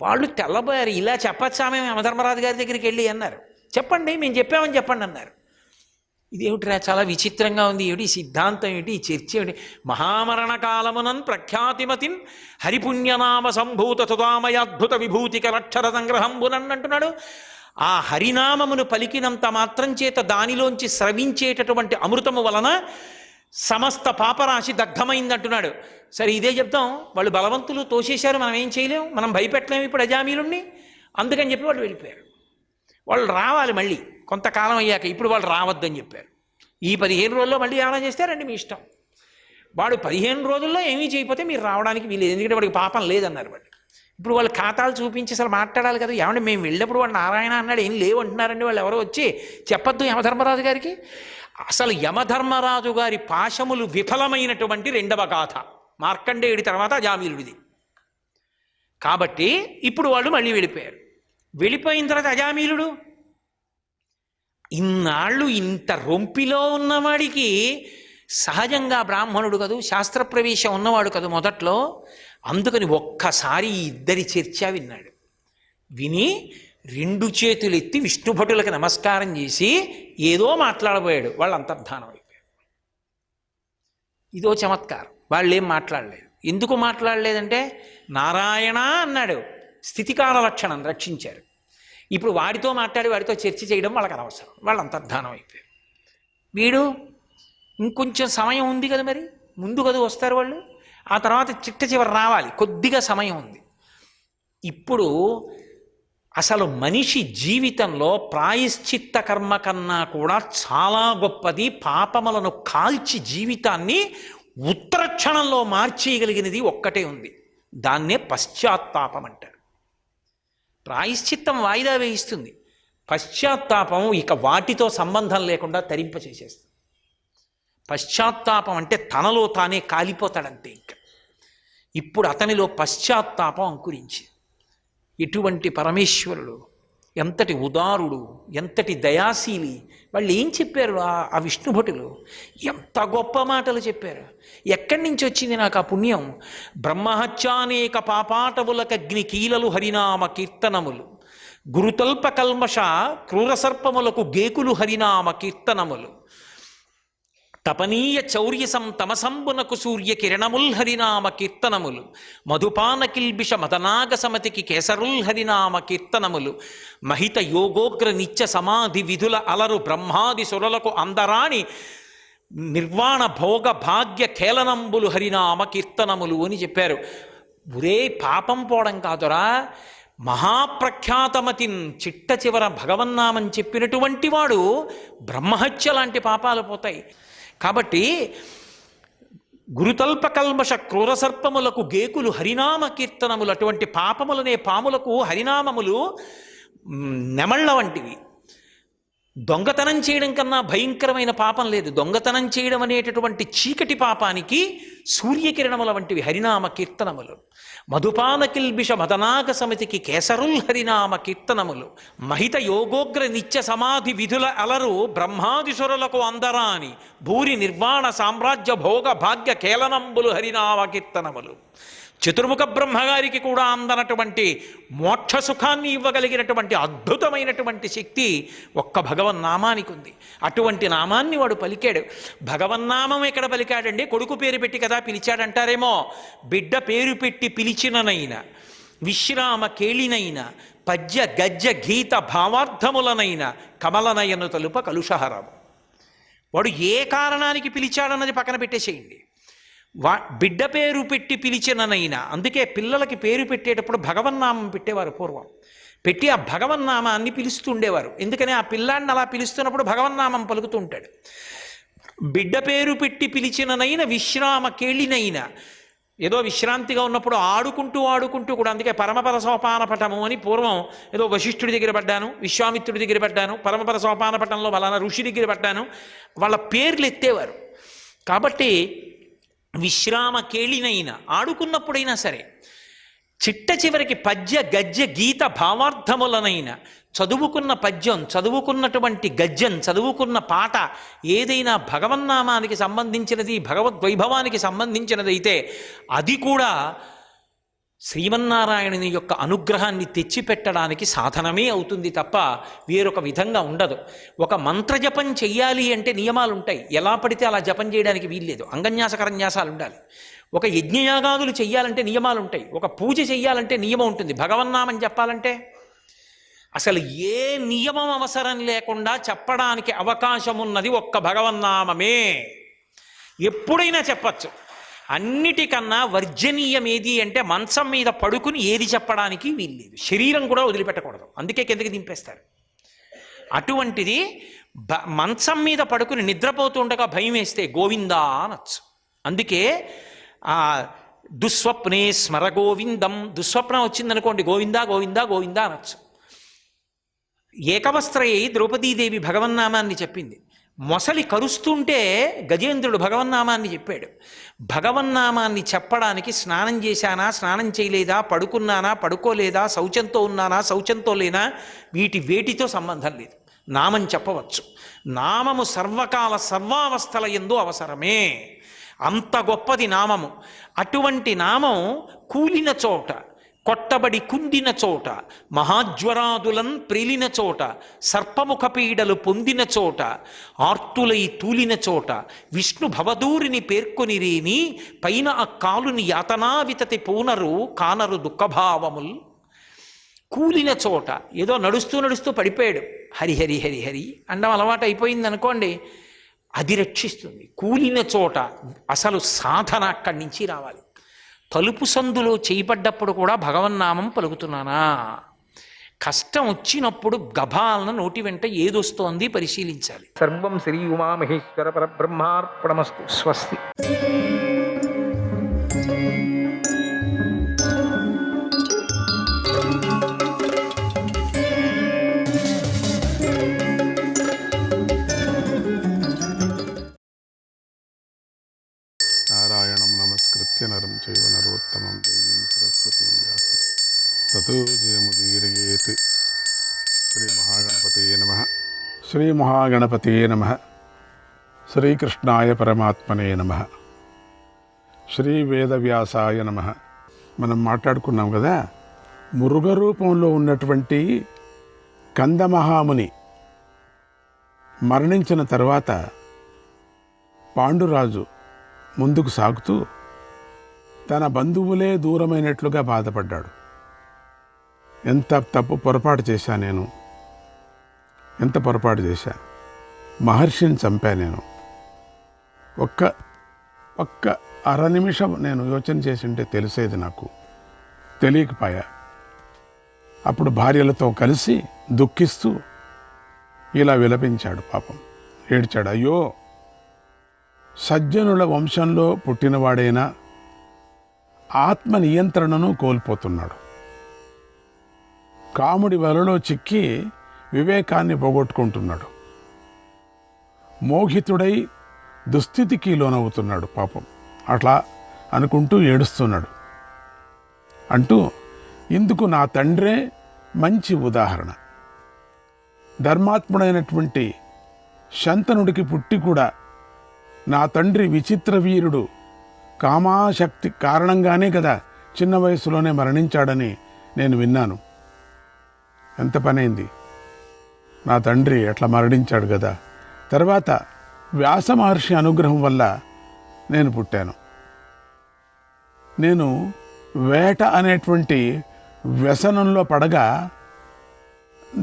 వాళ్ళు తెల్లబోయారు. ఇలా చెప్పచ్చా మేము యమధర్మరాజు గారి దగ్గరికి వెళ్ళి అన్నారు. చెప్పండి, మేము చెప్పామని చెప్పండి అన్నారు. ఇదేమిట్రా చాలా విచిత్రంగా ఉంది, ఏమిటి సిద్ధాంతం, ఏమిటి ఈ చర్చ, ఏమిటి? మహామరణ కాలమునన్ ప్రఖ్యాతిమతిన్ హరిపుణ్యనామ సంభూత సుధామయాద్భుత విభూతికలక్షర సంగ్రహంబునన్ అంటున్నాడు. ఆ హరినామమును పలికినంత మాత్రం చేత దానిలోంచి స్రవించేటటువంటి అమృతము వలన సమస్త పాపరాశి దగ్ధమైందంటున్నాడు. సరే ఇదే చెప్తాం, వాళ్ళు బలవంతులు తోసేశారు, మనం ఏం చేయలేం, మనం భయపెట్టలేము ఇప్పుడు అజామీలుణ్ణి. అందుకని చెప్పి వాళ్ళు వెళ్ళిపోయారు. వాళ్ళు రావాలి మళ్ళీ కొంతకాలం అయ్యాక, ఇప్పుడు వాళ్ళు రావద్దని చెప్పారు. ఈ 15 రోజుల్లో మళ్ళీ ఏమైనా చేస్తారండి మీ ఇష్టం. వాడు 15 రోజుల్లో ఏమీ చేయకపోతే మీరు రావడానికి వీలేదు, ఎందుకంటే వాడికి పాపం లేదన్నారు వాళ్ళు. ఇప్పుడు వాళ్ళు ఖాతాలు చూపించి అసలు మాట్లాడాలి కదా. ఏమంటే మేము వెళ్ళినప్పుడు వాడు నారాయణ అన్నాడు, ఏం లేవు అంటున్నారండి వాళ్ళు. ఎవరో వచ్చి చెప్పొద్దు యమధర్మరాజు గారికి. అసలు యమధర్మరాజు గారి పాశములు విఫలమైనటువంటి 2వ గాథ మార్కండేయుడి తర్వాత అజామీలుడిది. కాబట్టి ఇప్పుడు వాళ్ళు మళ్ళీ వెళ్ళిపోయారు. వెళ్ళిపోయిన తర్వాత అజామీలుడు ఇన్నాళ్ళు ఇంత రొంపిలో ఉన్నవాడికి సహజంగా బ్రాహ్మణుడు కదూ, శాస్త్రప్రవేశం ఉన్నవాడు కదూ మొదట్లో. అందుకని ఒక్కసారి ఇద్దరి చర్చ విన్నాడు. విని 2 చేతులు ఎత్తి విష్ణుభటులకు నమస్కారం చేసి ఏదో మాట్లాడబోయాడు. వాళ్ళు అంతర్ధానం అయిపోయారు. ఇదో చమత్కారం. వాళ్ళు ఏం మాట్లాడలేదు. ఎందుకు మాట్లాడలేదంటే నారాయణ అన్నాడు, స్థితికాల లక్షణం రక్షించారు. ఇప్పుడు వాడితో మాట్లాడి వాడితో చర్చ చేయడం వాళ్ళకి అనవసరం, వాళ్ళు అంతర్ధానం అయిపోయారు. వీడు ఇంకొంచెం సమయం ఉంది కదా, మరి ముందు కదా వస్తారు వాళ్ళు, ఆ తర్వాత చిట్ట చివరి రావాలి, కొద్దిగా సమయం ఉంది. ఇప్పుడు అసలు మనిషి జీవితంలో ప్రాయశ్చిత్త కర్మ కన్నా కూడా చాలా గొప్పది, పాపములను కాల్చి జీవితాన్ని ఉత్తరక్షణంలో మార్చేయగలిగినది ఒక్కటే ఉంది. దాన్నే పశ్చాత్తాపం అంటారు. ప్రాయశ్చిత్తం వాయిదా వేయిస్తుంది, పశ్చాత్తాపం ఇక వాటితో సంబంధం లేకుండా తరింపచేసేస్తుంది. పశ్చాత్తాపం అంటే తనలో తానే కాలిపోతాడంతే. ఇంకా ఇప్పుడు అతనిలో పశ్చాత్తాపం అంకురించి, ఎటువంటి పరమేశ్వరుడు, ఎంతటి ఉదారుడు, ఎంతటి దయాశీలి. వాళ్ళు ఏం చెప్పారు ఆ విష్ణుభటులు? ఎంత గొప్ప మాటలు చెప్పారు. ఎక్కడి నుంచి వచ్చింది నాకు ఆ పుణ్యం? బ్రహ్మహత్యానేక పాపాటవులకగ్ని కీలలు హరినామ కీర్తనములు, గురుతల్ప కల్మష క్రూరసర్పములకు గేకులు హరినామ కీర్తనములు, తపనీయ చౌర్యసం తమసంబునకు సూర్య కిరణముల్ హరినామ కీర్తనములు, మధుపాన కిల్బిష మదనాగ సమతికి కేసరుల్ హరినామ కీర్తనములు, మహిత యోగోగ్ర నిత్య సమాధి విధుల అలరు బ్రహ్మాది సురలకు అందరాణి నిర్వాణ భోగ భాగ్య కేలనంబులు హరినామ కీర్తనములు అని చెప్పారు. ఒరే పాపం పోవడం కాదురా, మహాప్రఖ్యాతమతిన్ చిట్ట చివర భగవన్నామం చెప్పినటువంటి వాడు బ్రహ్మహత్య లాంటి పాపాలు పోతాయి. కాబట్టి గురుతల్ప కల్మష క్రూరసర్పములకు గేకులు హరినామ కీర్తనములు. అటువంటి పాపములనే పాములకు హరినామములు నెమళ్ళ వంటివి. దొంగతనం చేయడం కన్నా భయంకరమైన పాపం లేదు. దొంగతనం చేయడం అనేటటువంటి చీకటి పాపానికి సూర్యకిరణముల వంటివి హరినామ కీర్తనములు. మధుపాన కిల్బిష మదనాగ సమితికి కేసరుల్ హరినామ కీర్తనములు. మహిత యోగోగ్ర నిత్య సమాధి విధుల అలరు బ్రహ్మాదిసురులకు అందరాని భూరి నిర్వాణ సామ్రాజ్య భోగ భాగ్య కేలనంబులు హరినామ కీర్తనములు. చతుర్ముఖ బ్రహ్మగారికి కూడా అందనటువంటి మోక్ష సుఖాన్ని ఇవ్వగలిగినటువంటి అద్భుతమైనటువంటి శక్తి ఒక్క భగవన్నామానికి ఉంది. అటువంటి నామాన్ని వాడు పలికాడు. భగవన్నామం ఎక్కడ పలికాడండి? కొడుకు పేరు పెట్టి కదా పిలిచాడంటారేమో. బిడ్డ పేరు పెట్టి పిలిచిననైనా, విశ్రామ కేళినైనా, పద్య గద్య గీత భావార్థములనైన కమలనయను తలుప కలుషహరము. వాడు ఏ కారణానికి పిలిచాడన్నది పక్కన పెట్టేసేయండి. బిడ్డ పేరు పెట్టి పిలిచిననైనా. అందుకే పిల్లలకి పేరు పెట్టేటప్పుడు భగవన్నామం పెట్టేవారు పూర్వం. పెట్టి ఆ భగవన్నామాన్ని పిలుస్తూ ఉండేవారు. ఎందుకని ఆ పిల్లాడిని అలా పిలుస్తున్నప్పుడు భగవన్నామం పలుకుతూ ఉంటాడు. బిడ్డ పేరు పెట్టి పిలిచిననైనా, విశ్రామ కేళినైనా. ఏదో విశ్రాంతిగా ఉన్నప్పుడు ఆడుకుంటూ కూడా, అందుకే పరమపద సోపాన పటము అని పూర్వం ఏదో వశిష్ఠుడి దగ్గర పడ్డాను, విశ్వామిత్రుడి దగ్గర పడ్డాను, పరమపద సోపాన పటంలో వాళ్ళ ఋషి దగ్గర పడ్డాను, వాళ్ళ పేర్లు ఎత్తేవారు. కాబట్టి విశ్రామ కేళినైనా, ఆడుకున్నప్పుడైనా సరే. చిట్ట చివరికి పద్య గద్య గీత భావార్థములనైనా, చదువుకున్న పద్యం, చదువుకున్నటువంటి గద్యం, చదువుకున్న పాట ఏదైనా భగవన్నామానికి సంబంధించినది, భగవద్వైభవానికి సంబంధించినదైతే అది కూడా శ్రీమన్నారాయణుని యొక్క అనుగ్రహాన్ని తెచ్చిపెట్టడానికి సాధనమే అవుతుంది తప్ప వేరొక విధంగా ఉండదు. ఒక మంత్రజపం చెయ్యాలి అంటే నియమాలు ఉంటాయి. ఎలా పడితే అలా జపం చేయడానికి వీల్లేదు. అంగన్యాసకరన్యాసాలు ఉండాలి. ఒక యజ్ఞయాగాదులు చెయ్యాలంటే నియమాలు ఉంటాయి. ఒక పూజ చెయ్యాలంటే నియమం ఉంటుంది. భగవన్నామని చెప్పాలంటే అసలు ఏ నియమం అవసరం లేకుండా చెప్పడానికి అవకాశం ఉన్నది ఒక్క భగవన్నామమే. ఎప్పుడైనా చెప్పచ్చు. అన్నిటికన్నా వర్జనీయం ఏది అంటే మంచం మీద పడుకుని ఏది చెప్పడానికి వీల్లేదు. శరీరం కూడా వదిలిపెట్టకూడదు. అందుకే కిందకి దింపేస్తారు. అటువంటిది మంచం మీద పడుకుని నిద్రపోతుండగా భయం వేస్తే గోవిందా అనొచ్చు. అందుకే దుస్వప్నే స్మర గోవిందం. దుస్వప్నం వచ్చిందనుకోండి, గోవిందా గోవిందా గోవిందా అనొచ్చు. ఏకవస్త్రయ్యి ద్రౌపదీదేవి భగవన్నామాన్ని చెప్పింది. మొసలి కరుస్తుంటే గజేంద్రుడు భగవన్నామాన్ని చెప్పాడు. భగవన్నామాన్ని చెప్పడానికి స్నానం చేశానా, స్నానం చేయలేదా, పడుకున్నానా, పడుకోలేదా, శౌచంతో ఉన్నానా, శౌచంతో లేనా, వేటితో సంబంధం లేదు. నామం చెప్పవచ్చు. నామము సర్వకాల సర్వావస్థల యందు అవసరమే. అంత గొప్పది నామము. అటువంటి నామం కూలిన చోట, కొట్టబడి కుందిన చోట, మహాజ్వరాదులన్ ప్రేలిన చోట, సర్పముఖ పీడలు పొందిన చోట, ఆర్తులై తూలిన చోట, విష్ణు భవదూరిని పేర్కొనిరేని పైన ఆ కాలుని యాతనావితతి పూనరు కానరు దుఃఖభావముల్. కూలిన చోట, ఏదో నడుస్తూ పడిపోయాడు, హరి హరి హరి హరి అండం అలవాటు అయిపోయింది అనుకోండి, అది రక్షిస్తుంది. కూలిన చోట అసలు సాధన అక్కడి నుంచి రావాలి. తలుపు సందులో చేయబడ్డప్పుడు కూడా భగవన్నామం పలుకుతున్నానా? కష్టం వచ్చినప్పుడు గభాలను నోటి వెంట ఏదొస్తోంది పరిశీలించాలి. సర్వం శ్రీ ఉమామహేశ్వర పరబ్రహ్మార్పణమస్తు. స్వస్తి. నారాయణం నమస్కృత్య నరం చైవ నరోత్తమం దేవీం సరస్వతీం వ్యాసం తతో జయముదీరయేత్. శ్రీ మహాగణపతయే నమః. శ్రీ మహాగణపతయే నమః. శ్రీకృష్ణాయ పరమాత్మనే నమః. శ్రీ వేదవ్యాసాయ నమః. మనం మాట్లాడుకున్నాం కదా, మృగ రూపంలో ఉన్నటువంటి కందమహాముని మరణించిన తర్వాత పాండురాజు ముందుకు సాగుతూ తన బంధువులే దూరమైనట్లుగా బాధపడ్డాడు. ఎంత పొరపాటు చేశా నేను, ఎంత పొరపాటు చేశా, మహర్షిని చంపా నేను. ఒక్క అర నిమిషం నేను యోచన చేసి ఉంటే తెలిసేది, నాకు తెలియకపోయా. అప్పుడు భార్యలతో కలిసి దుఃఖిస్తూ ఇలా విలపించాడు. పాపం ఏడ్చాడు. అయ్యో సజ్జనుల వంశంలో పుట్టినవాడైనా ఆత్మ నియంత్రణను కోల్పోతున్నాడు. కాముడి వలలో చిక్కి వివేకాన్ని పోగొట్టుకుంటున్నాడు. మోహితుడై దుస్థితికి లోనవుతున్నాడు. పాపం అట్లా అనుకుంటూ ఏడుస్తున్నాడు. అంటూ ఇందుకు నా తండ్రే మంచి ఉదాహరణ. ధర్మాత్ముడైనటువంటి శంతనుడికి పుట్టి కూడా నా తండ్రి విచిత్ర వీరుడు కామాశక్తి కారణంగానే కదా చిన్న వయసులోనే మరణించాడని నేను విన్నాను. ఎంత పనైంది, నా తండ్రి అట్లా మరణించాడు కదా. తర్వాత వ్యాస మహర్షి అనుగ్రహం వల్ల నేను పుట్టాను. నేను వేట అనేటువంటి వ్యసనంలో పడగా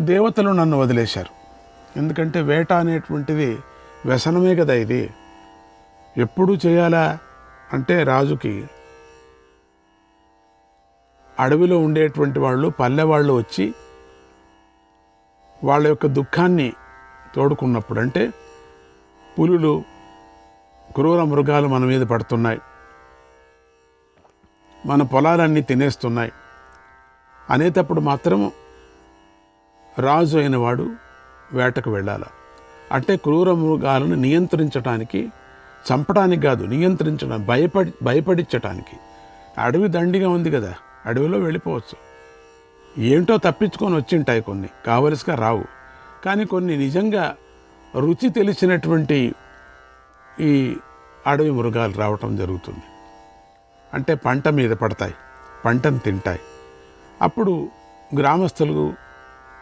దేవతలు నన్ను వదిలేశారు. ఎందుకంటే వేట అనేటువంటిది వ్యసనమే కదా. ఇది ఎప్పుడు చేయాలా అంటే రాజుకి అడవిలో ఉండేటువంటి వాళ్ళు పల్లెవాళ్ళు వచ్చి వాళ్ళ యొక్క దుఃఖాన్ని తోడుకున్నప్పుడు, అంటే పులులు క్రూర మృగాలు మన మీద పడుతున్నాయి, మన పొలాలన్నీ తినేస్తున్నాయి అనేటప్పుడు మాత్రం రాజు అయిన వాడు వేటకు వెళ్ళాలి. అంటే క్రూర మృగాలను నియంత్రించడానికి, చంపడానికి కాదు, నియంత్రించడం, భయపడించటానికి. అడవి దండిగా ఉంది కదా, అడవిలో వెళ్ళిపోవచ్చు. ఏంటో తప్పించుకొని వచ్చింటాయి, కొన్ని కావలసిగా రావు. కానీ కొన్ని నిజంగా రుచి తెలిసినటువంటి ఈ అడవి మృగాలు రావటం జరుగుతుంది. అంటే పంట మీద పడతాయి, పంటను తింటాయి. అప్పుడు గ్రామస్తులకు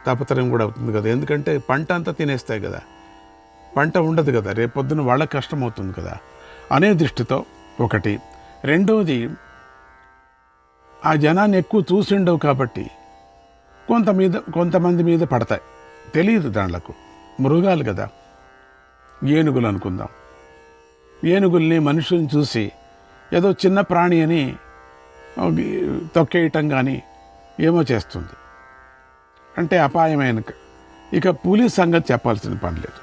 తపతరం కూడా అవుతుంది కదా. ఎందుకంటే పంట అంతా తినేస్తాయి కదా, పంట ఉండదు కదా, రేపొద్దున వాళ్ళకి కష్టమవుతుంది కదా అనే దృష్టితో ఒకటి. రెండవది, ఆ జనాన్ని ఎక్కువ చూసిండవు కాబట్టి కొంతమంది మీద పడతాయి. తెలియదు దాంట్లకు, మృగాలు కదా. ఏనుగులు అనుకుందాం. ఏనుగుల్ని మనుషుల్ని చూసి ఏదో చిన్న ప్రాణి అని తొక్కేయటం కానీ ఏమో చేస్తుంది. అంటే అపాయమైన. ఇక పులి సంగతి చెప్పాల్సిన పని లేదు.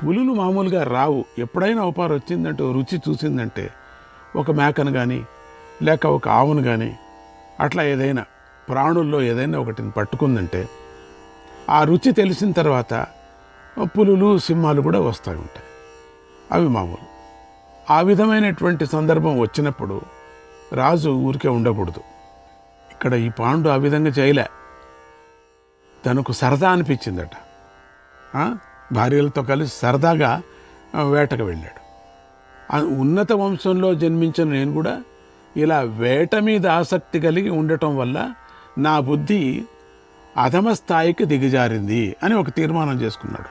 పులులు మామూలుగా రావు. ఎప్పుడైనా ఉపారు వచ్చిందంటే, రుచి చూసిందంటే, ఒక మేకను కానీ లేక ఒక ఆవును కానీ అట్లా ఏదైనా ప్రాణుల్లో ఏదైనా ఒకటిని పట్టుకుందంటే ఆ రుచి తెలిసిన తర్వాత పులులు సింహాలు కూడా వస్తూ ఉంటాయి. అవి మామూలు. ఆ విధమైనటువంటి సందర్భం వచ్చినప్పుడు రాజు ఊరికే ఉండకూడదు. ఇక్కడ ఈ పాండు ఆ విధంగా చేయలే. తనకు సరదా అనిపించిందట. భార్యలతో కలిసి సరదాగా వేటకు వెళ్ళాడు. ఉన్నత వంశంలో జన్మించిన నేను కూడా ఇలా వేట మీద ఆసక్తి కలిగి ఉండటం వల్ల నా బుద్ధి అధమ స్థాయికి దిగజారింది అని ఒక తీర్మానం చేసుకున్నాడు.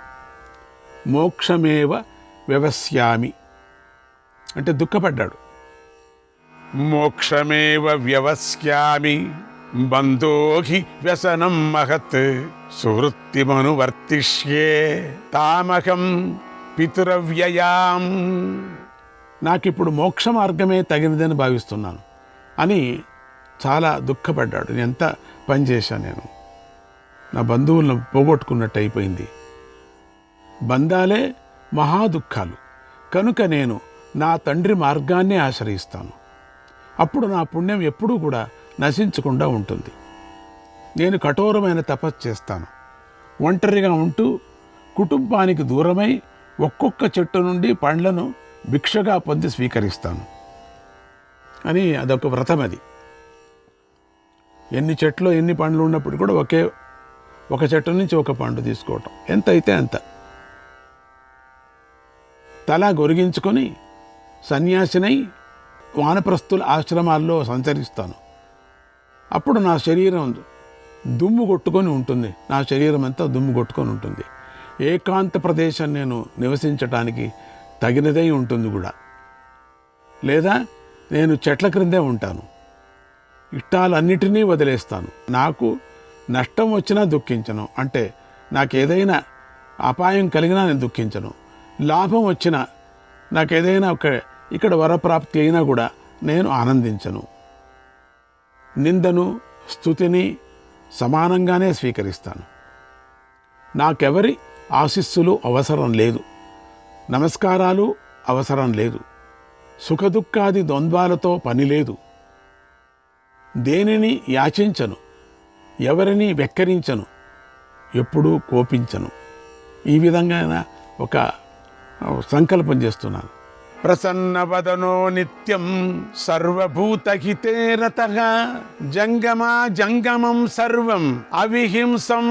మోక్షమేవ వ్యవస్యామి అంటే దుఃఖపడ్డాడు. మోక్షమేవ వ్యవస్యామి బంధోహి వ్యసనం మహత్ సువృత్తిమనువర్తిష్యే తామహం పితురవ్యయాం. నాకిప్పుడు మోక్ష మార్గమే తగినదని భావిస్తున్నాను అని చాలా దుఃఖపడ్డాడు. నేను ఎంత పని చేశాను, నేను నా బంధువులను పోగొట్టుకున్నట్టు అయిపోయింది. బంధాలే మహా దుఃఖాలు. కనుక నేను నా తండ్రి మార్గాన్నే ఆశ్రయిస్తాను. అప్పుడు నా పుణ్యం ఎప్పుడూ కూడా నశించకుండా ఉంటుంది. నేను కఠోరమైన తపస్సు చేస్తాను. ఒంటరిగా ఉంటూ కుటుంబానికి దూరమై ఒక్కొక్క చెట్టు నుండి పండ్లను భిక్షగా పొంది స్వీకరిస్తాను అని అదొక వ్రతం. అది ఎన్ని చెట్లు ఎన్ని పండ్లు ఉన్నప్పుడు కూడా ఒక చెట్టు నుంచి ఒక పండు తీసుకోవటం, ఎంత అయితే అంత. తల గొరిగించుకొని సన్యాసినై వానప్రస్థుల ఆశ్రమాల్లో సంచరిస్తాను. అప్పుడు నా శరీరం దుమ్ము కొట్టుకొని ఉంటుంది. నా శరీరం అంతా దుమ్ము కొట్టుకొని ఉంటుంది. ఏకాంత ప్రదేశం నేను నివసించటానికి తగినదై ఉంటుంది కూడా. లేదా నేను చెట్ల క్రిందే ఉంటాను. ఇష్టాలన్నిటినీ వదిలేస్తాను. నాకు నష్టం వచ్చినా దుఃఖించను. అంటే నాకేదైనా అపాయం కలిగినా నేను దుఃఖించను. లాభం వచ్చినా, నాకేదైనా ఇక్కడ వరప్రాప్తి అయినా కూడా నేను ఆనందించను. నిందను స్తుతిని సమానంగానే స్వీకరిస్తాను. నాకెవరి ఆశీస్సులు అవసరం లేదు. నమస్కారాలు అవసరం లేదు. సుఖదుఖాది ద్వంద్వాలతో పని లేదు. దేనిని యాచించను, ఎవరిని వెక్కరించను, ఎప్పుడూ కోపించను. ఈ విధంగా ఒక సంకల్పం చేస్తున్నాను. ప్రసన్నవదనో నిత్యం సర్వభూతహితే రతః జంగమా జంగమం సర్వం అవిహింసం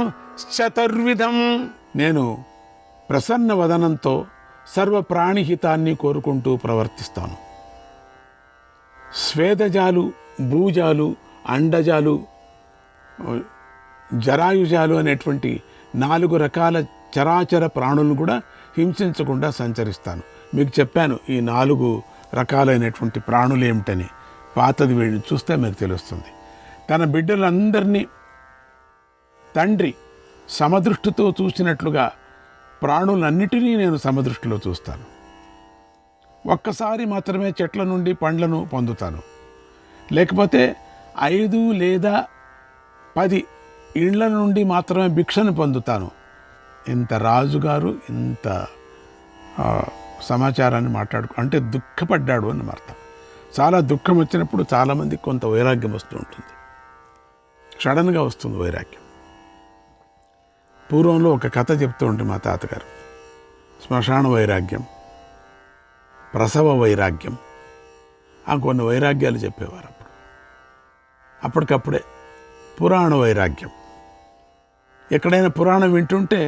చతుర్విధం. నేను ప్రసన్న వదనంతో సర్వ ప్రాణిహితాన్ని కోరుకుంటూ ప్రవర్తిస్తాను. స్వేదజాలు, భూజాలు, అండజాలు, జరాయుజాలు అనేటువంటి 4 రకాల చరాచర ప్రాణులను కూడా హింసించకుండా సంచరిస్తాను. మీకు చెప్పాను ఈ 4 రకాలైనటువంటి ప్రాణులు ఏమిటని. పాతది వీడిని చూస్తే మీకు తెలుస్తుంది. తన బిడ్డలందరినీ తండ్రి సమదృష్టితో చూసినట్లుగా ప్రాణులన్నిటినీ నేను సమదృష్టిలో చూస్తాను. ఒక్కసారి మాత్రమే చెట్ల నుండి పండ్లను పొందుతాను. లేకపోతే 5 లేదా 10 ఇండ్ల నుండి మాత్రమే భిక్షను పొందుతాను. ఇంత రాజుగారు ఇంత సమాచారాన్ని అంటే దుఃఖపడ్డాడు అని అర్థం. చాలా దుఃఖం వచ్చినప్పుడు చాలామందికి కొంత వైరాగ్యం వస్తూ ఉంటుంది. సడన్గా వస్తుంది వైరాగ్యం. పూర్వంలో ఒక కథ చెప్తూ ఉంటే మా తాతగారు, శ్మశాన వైరాగ్యం, ప్రసవ వైరాగ్యం, కొన్ని వైరాగ్యాలు చెప్పేవారు. అప్పటికప్పుడే పురాణ వైరాగ్యం. ఎక్కడైనా పురాణం వింటుంటే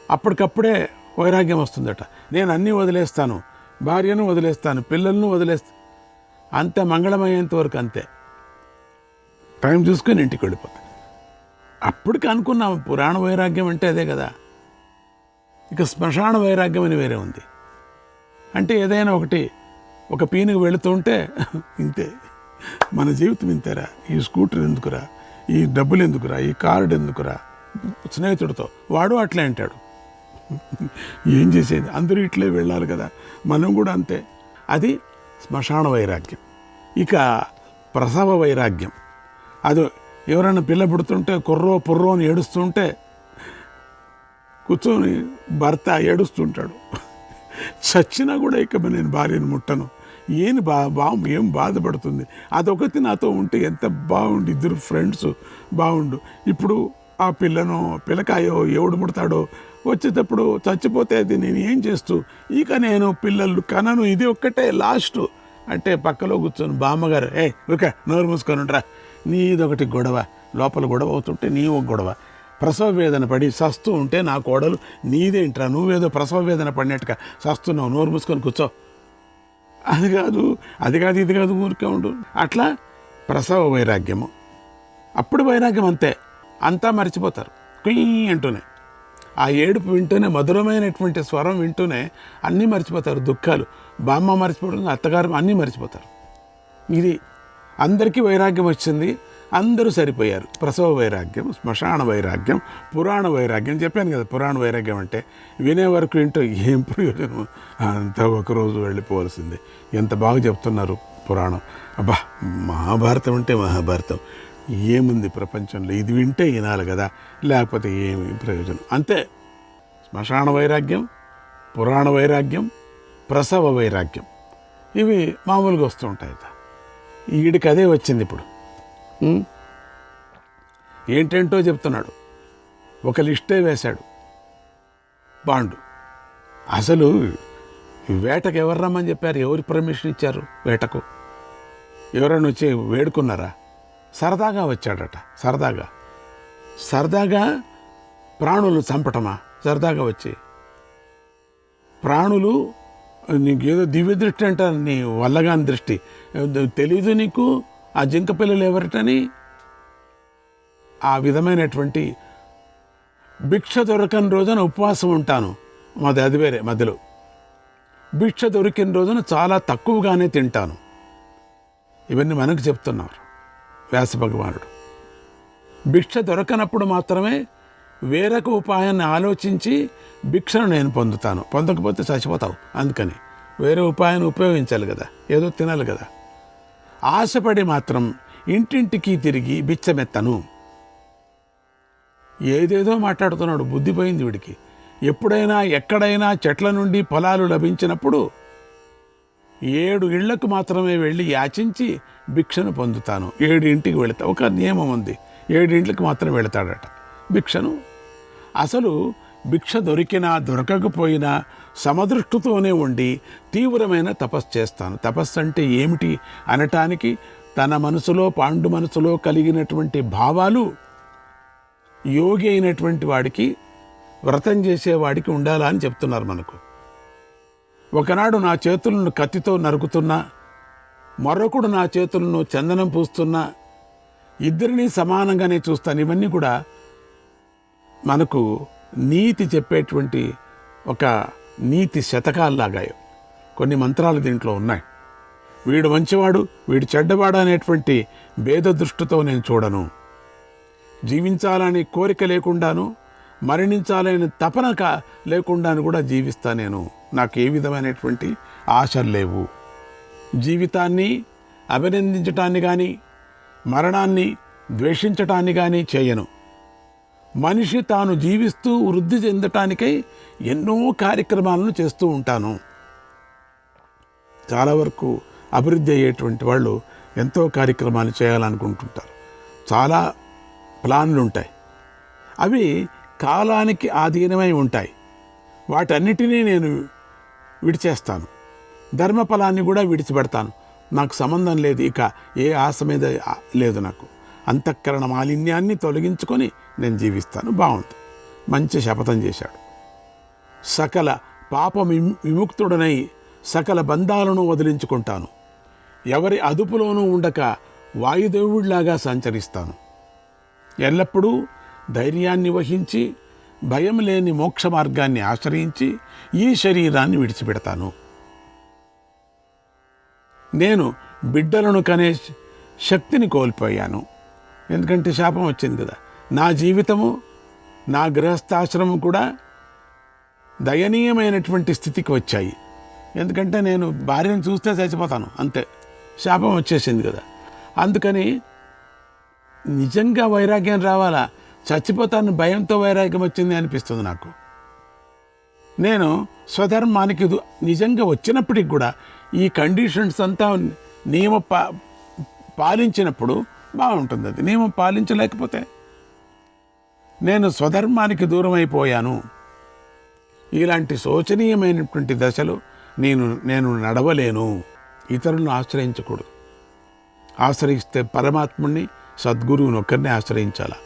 అప్పటికప్పుడే వైరాగ్యం వస్తుందట. నేను అన్నీ వదిలేస్తాను, భార్యను వదిలేస్తాను, పిల్లలను వదిలేస్తాను, అంతే మంగళమయ్యేంత వరకు అంతే, టైం చూసుకొని ఇంటికి వెళ్ళిపోతాను. అప్పటికి అనుకున్నాము పురాణ వైరాగ్యం అంటే అదే కదా. ఇక శ్మశాన వైరాగ్యం అని వేరే ఉంది. అంటే ఏదైనా ఒక పీనుకు వెళుతుంటే ఇంతే, మన జీవితం ఇంతేరా, ఈ స్కూటర్ ఎందుకురా, ఈ డబ్బులు ఎందుకురా, ఈ కార్డు ఎందుకురా, స్నేహితుడితో వాడు అట్లే అంటాడు. ఏం చేసేది, అందరూ ఇట్లే వెళ్ళాలి కదా, మనం కూడా అంతే. అది శ్మశాన వైరాగ్యం. ఇక ప్రసవ వైరాగ్యం, అది ఎవరైనా పిల్ల పుడుతుంటే కుర్రో పుర్రో అని ఏడుస్తుంటే కూర్చొని భర్త ఏడుస్తుంటాడు. చచ్చినా కూడా ఇక నేను భార్యను ముట్టను, ఏం బాధపడుతుంది, అదొకటి నాతో ఉంటే ఎంత బాగుండు, ఇద్దరు ఫ్రెండ్స్ బాగుండు. ఇప్పుడు ఆ పిల్లకాయో ఎవడు ముడతాడో వచ్చేటప్పుడు చచ్చిపోతే అది నేను ఏం చేస్తూ, ఇక నేను పిల్లలు కనను, ఇది ఒక్కటే లాస్ట్ అంటే పక్కలో కూర్చొని బామ్మగారు, ఓకే నోరు మూసుకొని ఉంటారా, నీదొకటి గొడవ, లోపల గొడవ అవుతుంటే నీ ఒక గొడవ, ప్రసవ వేదన పడి సస్తూ ఉంటే నా కోడలు నీదేంట్రా, నువ్వేదో ప్రసవ వేదన పడినట్టుగా సస్తున్నావు, నోరు మూసుకొని కూర్చో, అది కాదు ఇది కాదు ఊరికే ఉండు. అట్లా ప్రసవ వైరాగ్యము. అప్పుడు వైరాగ్యం అంతే, అంతా మర్చిపోతారు కుయ్ అంటూనే. ఆ ఏడుపు వింటూనే, మధురమైనటువంటి స్వరం వింటూనే అన్నీ మర్చిపోతారు. దుఃఖాలు, బామ్మ మర్చిపోవడం, అత్తగారు అన్నీ మర్చిపోతారు. ఇది అందరికీ వైరాగ్యం వచ్చింది, అందరూ సరిపోయారు. ప్రసవ వైరాగ్యం, శ్మశాన వైరాగ్యం, పురాణ వైరాగ్యం. చెప్పాను కదా, పురాణ వైరాగ్యం అంటే వినే వరకు వింటూ ఏం ప్రయోజనం, అంతా ఒకరోజు వెళ్ళిపోవాల్సిందే. ఎంత బాగా చెప్తున్నారు పురాణం. అబ్బా, మహాభారతం అంటే మహాభారతం, ఏముంది ప్రపంచంలో, ఇది వింటే వినాలి కదా, లేకపోతే ఏమి ప్రయోజనం. అంతే. శ్మశాన వైరాగ్యం, పురాణ వైరాగ్యం, ప్రసవ వైరాగ్యం, ఇవి మామూలుగా వస్తూ ఉంటాయి. వీడికి అదే వచ్చింది. ఇప్పుడు ఏంటేంటో చెప్తున్నాడు. ఒక లిస్టే వేశాడు పాండు. అసలు వేటకు ఎవరు రమ్మని చెప్పారు, ఎవరు పర్మిషన్ ఇచ్చారు వేటకు? ఎవరైనా వచ్చి వేడుకున్నారా? సరదాగా వచ్చాడట. సరదాగా ప్రాణులు చంపటమా? సరదాగా వచ్చి ప్రాణులు, నీకేదో దివ్య దృష్టి అంట, నీ వల్లగాని దృష్టి తెలీదు నీకు ఆ జింక పిల్లలు ఎవరిటని. ఆ విధమైనటువంటి భిక్ష దొరకని రోజున ఉపవాసం ఉంటాను, అది వేరే. మధ్యలో భిక్ష దొరికిన రోజున చాలా తక్కువగానే తింటాను. ఇవన్నీ మనకు చెప్తున్నారు వ్యాస భగవానుడు. భిక్ష దొరకనప్పుడు మాత్రమే వేరొక ఉపాయాన్ని ఆలోచించి భిక్షను నేను పొందుతాను, పొందకపోతే చచ్చిపోతావు. అందుకని వేరే ఉపాయాన్ని ఉపయోగించాలి కదా, ఏదో తినాలి కదా. ఆశపడి మాత్రం ఇంటింటికి తిరిగి బిచ్చమెత్తను. ఏదేదో మాట్లాడుతున్నాడు, బుద్ధి పోయింది వీడికి. ఎప్పుడైనా ఎక్కడైనా చెట్ల నుండి ఫలాలు లభించినప్పుడు 7 ఇళ్లకు మాత్రమే వెళ్ళి యాచించి భిక్షను పొందుతాను. 7 ఇంటికి వెళతా. ఒక నియమం ఉంది, 7 ఇంట్లకు మాత్రం వెళతాడట భిక్షను. అసలు భిక్ష దొరికినా దొరకకపోయినా సమదృష్టితోనే ఉండి తీవ్రమైన తపస్సు చేస్తాను. తపస్సు అంటే ఏమిటి అనటానికి తన మనసులో, పాండు మనసులో కలిగినటువంటి భావాలు యోగి అయినటువంటి వాడికి, వ్రతం చేసేవాడికి ఉండాలా అని చెప్తున్నారు మనకు. ఒకనాడు నా చేతులను కత్తితో నరుకుతున్నా, మరొకడు నా చేతులను చందనం పూస్తున్నా, ఇద్దరినీ సమానంగానే చూస్తాను. ఇవన్నీ కూడా మనకు నీతి చెప్పేటువంటి ఒక నీతి శతకాల్లాగా కొన్ని మంత్రాలు దీంట్లో ఉన్నాయి. వీడు మంచివాడు, వీడు చెడ్డవాడు అనేటువంటి భేద దృష్టితో నేను చూడను. జీవించాలని కోరిక లేకుండాను, మరణించాలని తపన లేకుండాను కూడా జీవిస్తా. నేను నాకు ఏ విధమైనటువంటి ఆశలు లేవు. జీవితాన్ని అభినందించటాన్ని కానీ, మరణాన్ని ద్వేషించటాన్ని కానీ చేయను. మనిషి తాను జీవిస్తూ వృద్ధి చెందటానికై ఎన్నో కార్యక్రమాలను చేస్తూ ఉంటాను. చాలా వరకు అభివృద్ధి అయ్యేటువంటి వాళ్ళు ఎంతో కార్యక్రమాలు చేయాలనుకుంటుంటారు. చాలా ప్లాన్లు ఉంటాయి. అవి కాలానికి ఆధీనమై ఉంటాయి. వాటన్నిటినీ నేను విడిచేస్తాను. ధర్మఫలాన్ని కూడా విడిచిపెడతాను. నాకు సంబంధం లేదు, ఇక ఏ ఆశ మీద లేదు నాకు. అంతఃకరణ మాలిన్యాన్ని తొలగించుకొని నేను జీవిస్తాను. బాగుంది. మంచి శపథం చేశాడు. సకల పాప విముక్తుడనై సకల బంధాలను వదిలించుకుంటాను. ఎవరి అదుపులోనూ ఉండక వాయుదేవుడిలాగా సంచరిస్తాను. ఎల్లప్పుడూ ధైర్యాన్ని వహించి భయం లేని మోక్ష మార్గాన్ని ఆశ్రయించి ఈ శరీరాన్ని విడిచిపెడతాను. నేను బిడ్డలను కనే శక్తిని కోల్పోయాను. ఎందుకంటే శాపం వచ్చింది కదా. నా జీవితము, నా గృహస్థాశ్రమం కూడా దయనీయమైనటువంటి స్థితికి వచ్చాయి. ఎందుకంటే నేను భార్యను చూస్తే చచ్చిపోతాను, అంతే. శాపం వచ్చేసింది కదా. అందుకని నిజంగా వైరాగ్యం రావాలా, చచ్చిపోతాను భయంతో వైరాగ్యం వచ్చింది అనిపిస్తుంది నాకు. నేను స్వధర్మానికి నిజంగా వచ్చినప్పటికి కూడా ఈ కండిషన్స్ అంతా నియమ పాలించినప్పుడు బాగుంటుంది. అది నియమం పాలించలేకపోతే నేను స్వధర్మానికి దూరం అయిపోయాను. ఇలాంటి శోచనీయమైనటువంటి దశలు నేను నడవలేను. ఇతరులను ఆశ్రయించకూడదు. ఆశ్రయిస్తే పరమాత్ముడిని, సద్గురువుని ఒక్కరిని ఆశ్రయించాలి.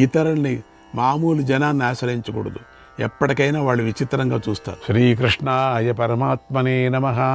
ఇతరుల్ని, మామూలు జనాన్ని ఆశ్రయించకూడదు. ఎప్పటికైనా వాళ్ళు విచిత్రంగా చూస్తారు. శ్రీకృష్ణాయ పరమాత్మనే నమః.